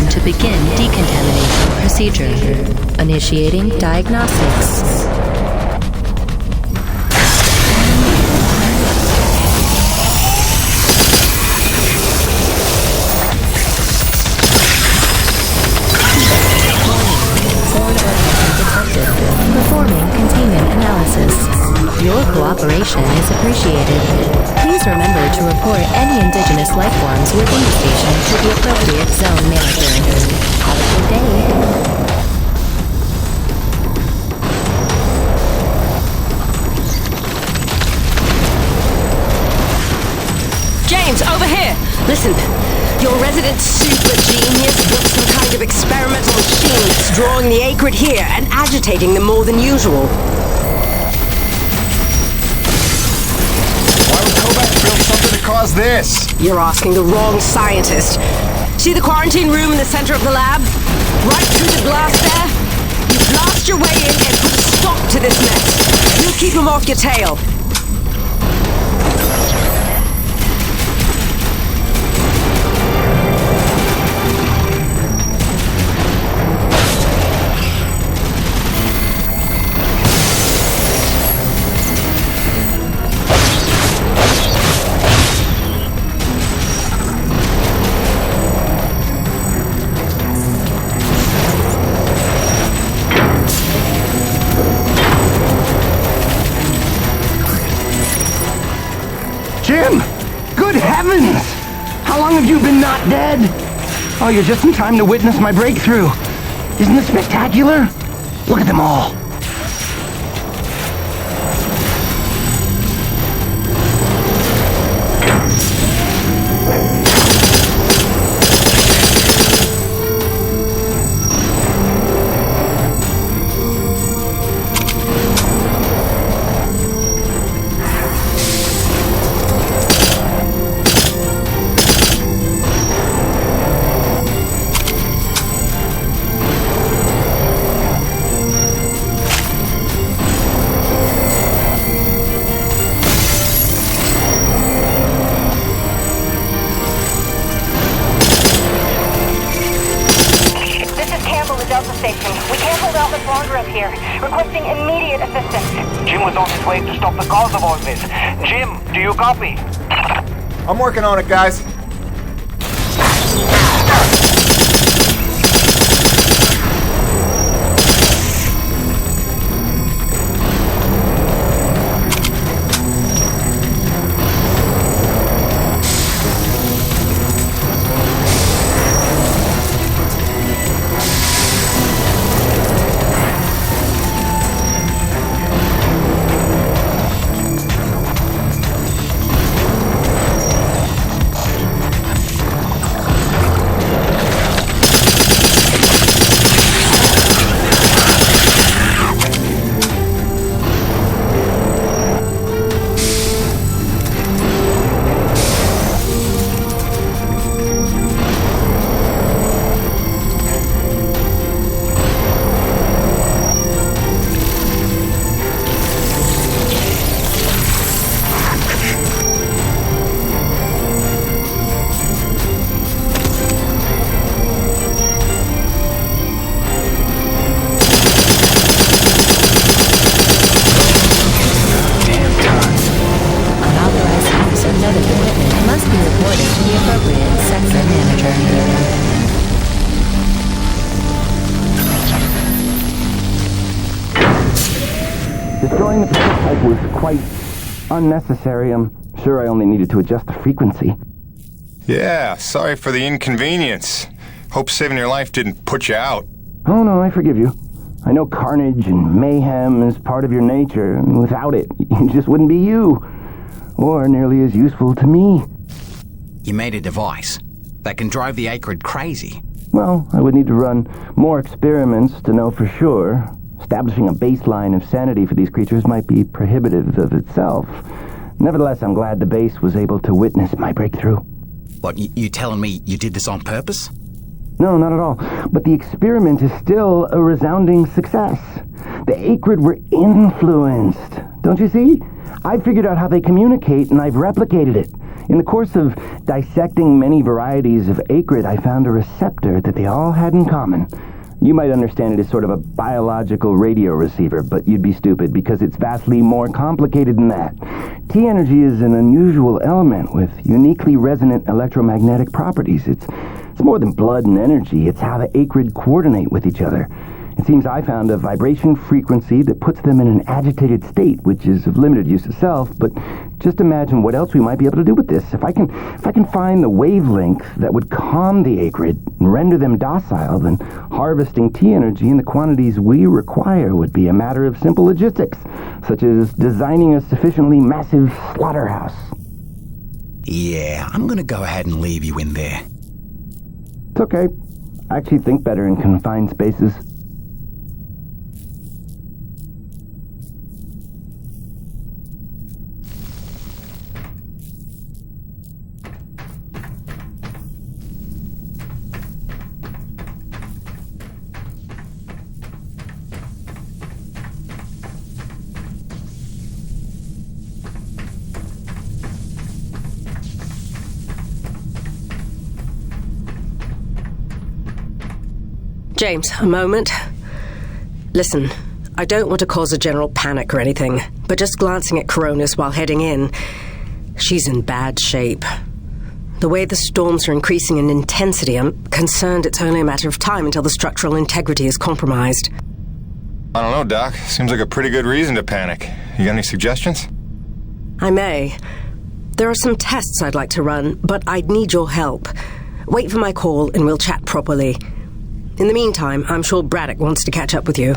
To begin decontamination procedure. Initiating diagnostics. Performing containment analysis. Your cooperation is appreciated. Please remember to report any indigenous life forms within the station to the appropriate zone manager. Have a good day. James, over here! Listen, your resident super genius built some kind of experimental machine that's drawing the acrid here and agitating them more than usual. Why would Kovac build something to cause this? You're asking the wrong scientist. See the quarantine room in the center of the lab? Right through the glass there? You blast your way in and put a stop to this mess. We'll keep him off your tail. Jim! Good heavens! How long have you been not dead? Oh, you're just in time to witness my breakthrough. Isn't this spectacular? Look at them all. here, requesting immediate assistance. Jim was on his way to stop the cause of all this. Jim, do you copy? I'm working on it, guys. Destroying the prototype was quite unnecessary. I'm sure I only needed to adjust the frequency. Yeah, sorry for the inconvenience. Hope saving your life didn't put you out. Oh no, I forgive you. I know carnage and mayhem is part of your nature, and without it, you just wouldn't be you. Or nearly as useful to me. You made a device that can drive the acrid crazy. Well, I would need to run more experiments to know for sure. Establishing a baseline of sanity for these creatures might be prohibitive of itself. Nevertheless, I'm glad the base was able to witness my breakthrough. What, you telling me you did this on purpose? No, not at all. But the experiment is still a resounding success. The acrid were influenced. Don't you see? I figured out how they communicate, and I've replicated it. In the course of dissecting many varieties of acrid, I found a receptor that they all had in common. You might understand it as sort of a biological radio receiver, but you'd be stupid because it's vastly more complicated than that. T-energy is an unusual element with uniquely resonant electromagnetic properties. It's more than blood and energy. It's how the acrid coordinate with each other. It seems I found a vibration frequency that puts them in an agitated state, which is of limited use itself, but just imagine what else we might be able to do with this. If I can find the wavelength that would calm the acrid and render them docile, then harvesting T-energy in the quantities we require would be a matter of simple logistics, such as designing a sufficiently massive slaughterhouse. Yeah, I'm gonna go ahead and leave you in there. It's okay. I actually think better in confined spaces. James, a moment. Listen, I don't want to cause a general panic or anything, but just glancing at Coronis while heading in, she's in bad shape. The way the storms are increasing in intensity, I'm concerned it's only a matter of time until the structural integrity is compromised. I don't know, Doc. Seems like a pretty good reason to panic. You got any suggestions? I may. There are some tests I'd like to run, but I'd need your help. Wait for my call and we'll chat properly. In the meantime, I'm sure Braddock wants to catch up with you.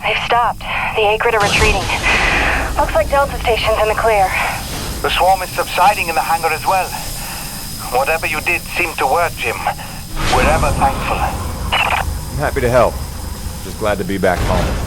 They've stopped. The acrid are retreating. Looks like Delta Station's in the clear. The swarm is subsiding in the hangar as well. Whatever you did seemed to work, Jim. We're ever thankful. I'm happy to help. Just glad to be back home.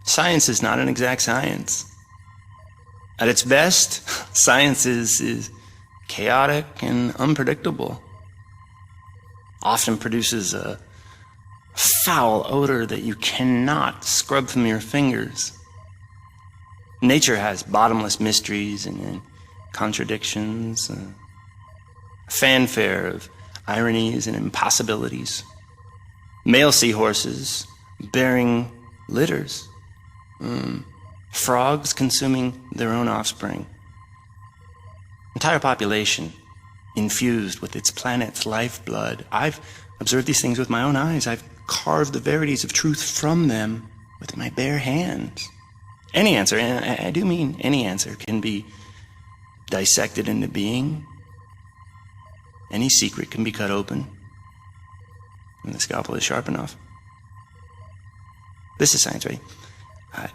Science is not an exact science. At its best, science is chaotic and unpredictable. Often produces a foul odor that you cannot scrub from your fingers. Nature has bottomless mysteries and contradictions, a fanfare of ironies and impossibilities. Male seahorses bearing litters. Frogs consuming their own offspring. Entire population infused with its planet's lifeblood. I've observed these things with my own eyes. I've carved the verities of truth from them with my bare hands. Any answer, and I do mean any answer, can be dissected into being. Any secret can be cut open when the scalpel is sharp enough. This is science, right?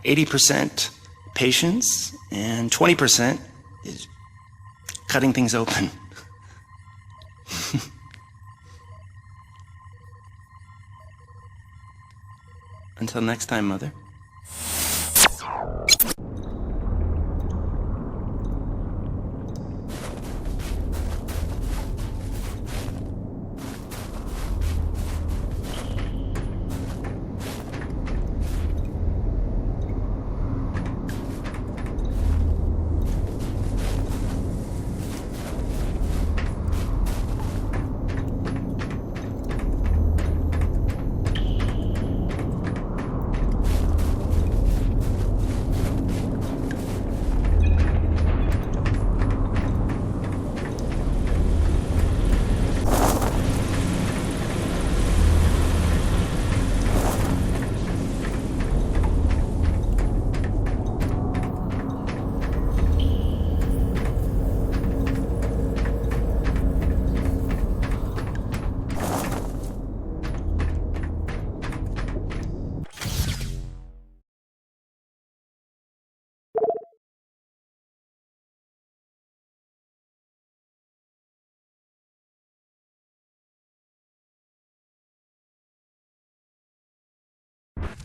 80% patience and 20% is cutting things open. Until next time, Mother.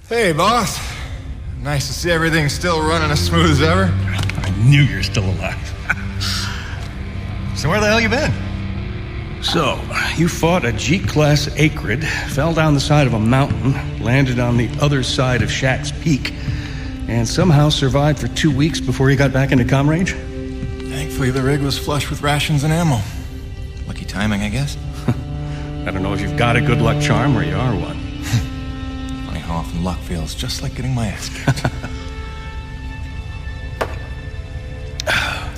Hey, boss. Nice to see everything still running as smooth as ever. I knew you're still alive. So where the hell you been? So, you fought a G-class acrid, fell down the side of a mountain, landed on the other side of Shack's Peak, and somehow survived for 2 weeks before you got back into comm range? Thankfully, the rig was flush with rations and ammo. Lucky timing, I guess. I don't know if you've got a good luck charm or you are one. Funny how often luck feels just like getting my ass kicked.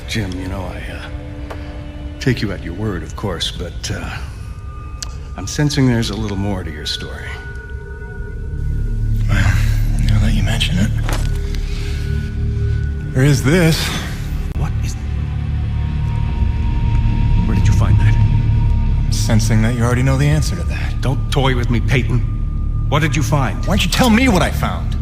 Jim, you know, I take you at your word, of course, but I'm sensing there's a little more to your story. Well, now that you mention it. There is this. What is... Where did you find that? I'm sensing that you already know the answer to that. Don't toy with me, Peyton. What did you find? Why don't you tell me what I found?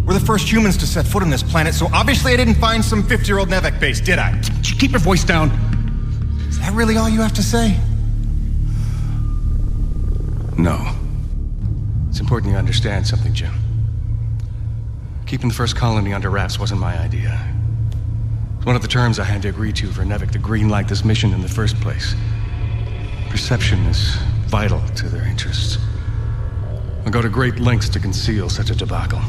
We're the first humans to set foot on this planet, so obviously I didn't find some 50-year-old Nevek base, did I? Keep your voice down. Is that really all you have to say? No. It's important you understand something, Jim. Keeping the first colony under wraps wasn't my idea. It's one of the terms I had to agree to for Nevek to greenlight this mission in the first place. Perception is vital to their interests. I'll go to great lengths to conceal such a debacle.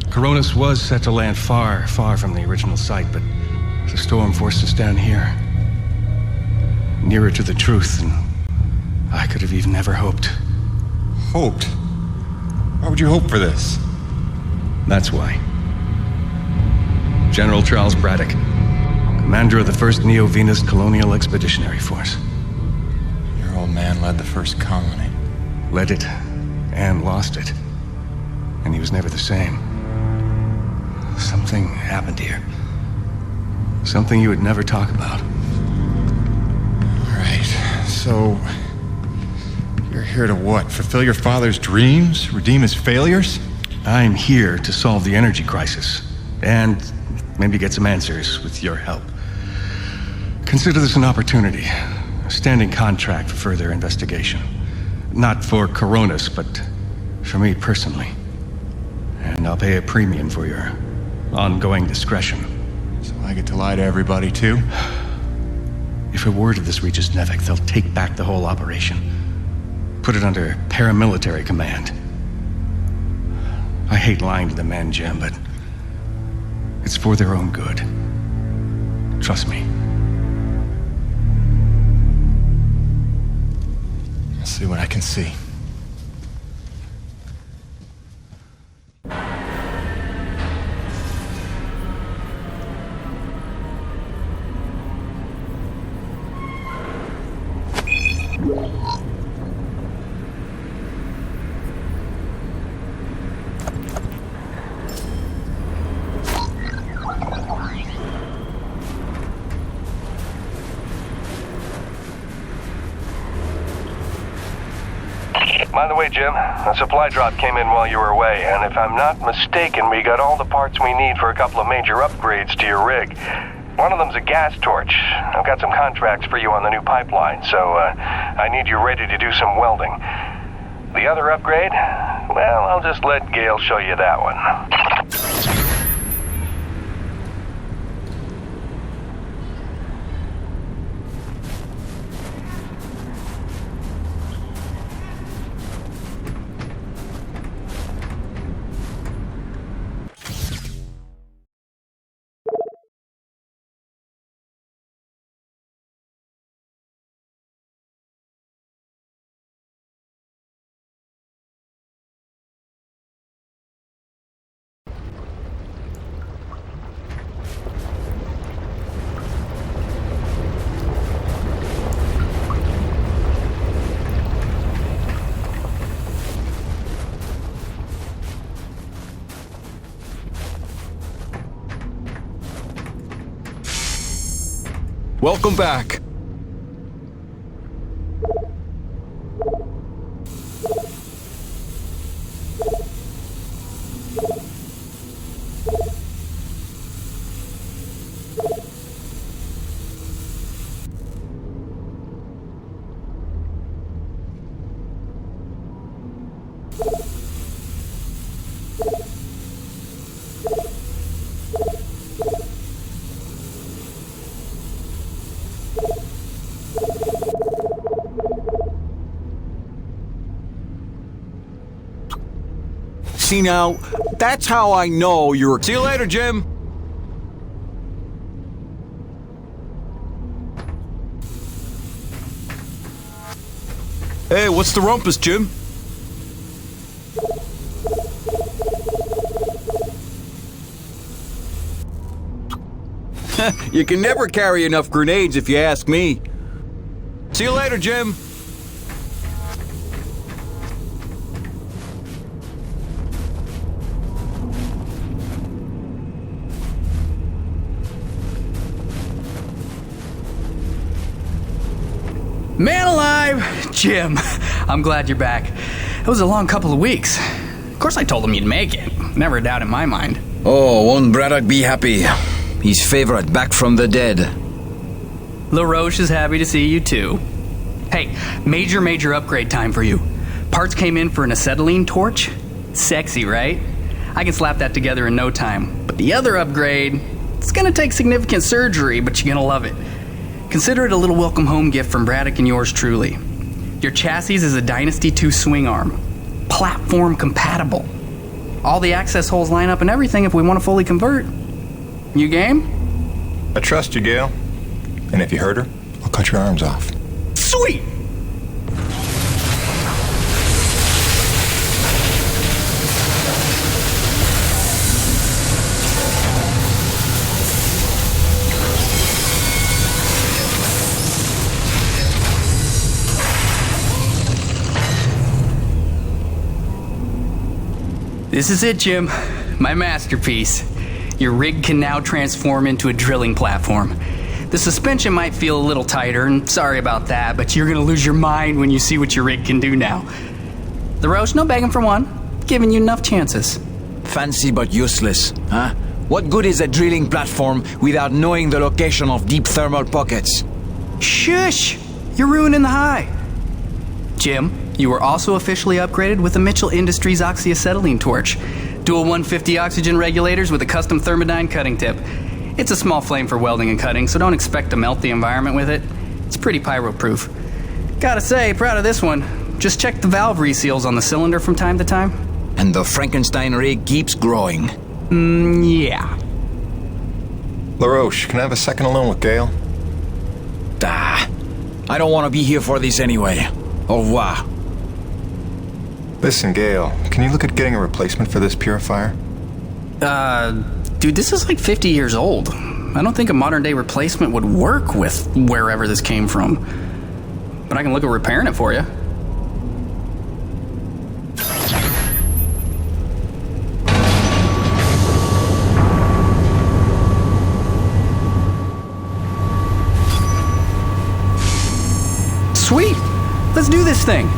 Coronis was set to land far, far from the original site, but the storm forced us down here. Nearer to the truth than I could have even ever hoped. Hoped? Why would you hope for this? That's why. General Charles Braddock, commander of the 1st Neo-Venus Colonial Expeditionary Force. Your old man led the first colony. Led it, and lost it. And he was never the same. Something happened here. Something you would never talk about. Right, so... you're here to what? Fulfill your father's dreams? Redeem his failures? I'm here to solve the energy crisis. And maybe get some answers with your help. Consider this an opportunity. A standing contract for further investigation. Not for Coronus, but for me personally. And I'll pay a premium for your ongoing discretion. So I get to lie to everybody, too? If a word of this reaches Nevik, they'll take back the whole operation. Put it under paramilitary command. I hate lying to the men, Jim, but it's for their own good. Trust me. I'll see what I can see. By the way, Jim, a supply drop came in while you were away, and if I'm not mistaken, we got all the parts we need for a couple of major upgrades to your rig. One of them's a gas torch. I've got some contracts for you on the new pipeline, so I need you ready to do some welding. The other upgrade? Well, I'll just let Gale show you that one. Welcome back. See now, that's how I know you're... See you later, Jim! Hey, what's the rumpus, Jim? You can never carry enough grenades if you ask me. See you later, Jim! Man alive! Jim, I'm glad you're back. It was a long couple of weeks. Of course I told him you'd make it. Never a doubt in my mind. Oh, won't Braddock be happy? His favorite back from the dead. LaRoche is happy to see you too. Hey, major upgrade time for you. Parts came in for an acetylene torch. Sexy, right? I can slap that together in no time. But the other upgrade, it's gonna take significant surgery, but you're gonna love it. Consider it a little welcome home gift from Braddock and yours truly. Your chassis is a Dynasty 2 swing arm. Platform compatible. All the access holes line up and everything if we want to fully convert. You game? I trust you, Gale. And if you hurt her, I'll cut your arms off. Sweet! This is it, Jim. My masterpiece. Your rig can now transform into a drilling platform. The suspension might feel a little tighter, and sorry about that, but you're gonna lose your mind when you see what your rig can do now. LaRoche, no begging for one. Giving you enough chances. Fancy but useless, huh? What good is a drilling platform without knowing the location of deep thermal pockets? Shush! You're ruining the high. Jim, you were also officially upgraded with a Mitchell Industries oxyacetylene torch. Dual 150 oxygen regulators with a custom thermodyne cutting tip. It's a small flame for welding and cutting, so don't expect to melt the environment with it. It's pretty pyro-proof. Gotta say, proud of this one. Just check the valve reseals on the cylinder from time to time. And the Frankenstein rig keeps growing. Yeah. LaRoche, can I have a second alone with Gale? I don't want to be here for this anyway. Au revoir. Listen, Gale, can you look at getting a replacement for this purifier? Dude, this is like 50 years old. I don't think a modern-day replacement would work with wherever this came from. But I can look at repairing it for you. Sweet! Let's do this thing!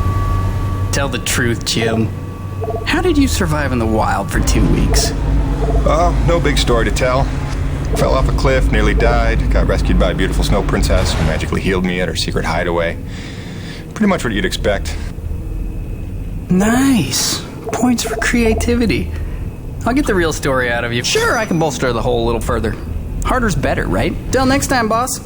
Tell the truth, Jim. How did you survive in the wild for 2 weeks? Oh, no big story to tell. Fell off a cliff, nearly died, got rescued by a beautiful snow princess who magically healed me at her secret hideaway. Pretty much what you'd expect. Nice. Points for creativity. I'll get the real story out of you. Sure, I can bolster the hole a little further. Harder's better, right? Till next time, boss.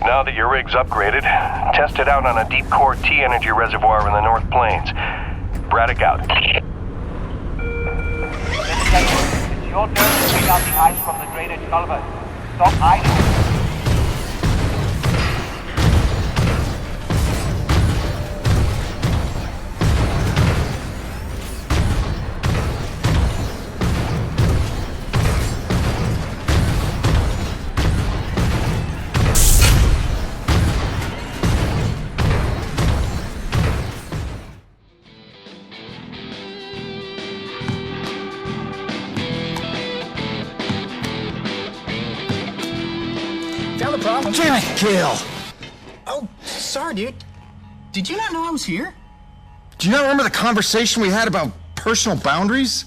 Now that your rig's upgraded, test it out on a deep core T-energy reservoir in the North Plains. Braddock out. It's your turn to pick out the ice from the drainage culvert. Stop idle. Damn it, Gale! Oh, sorry, dude. Did you not know I was here? Do you not remember the conversation we had about personal boundaries?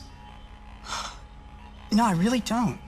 No, I really don't.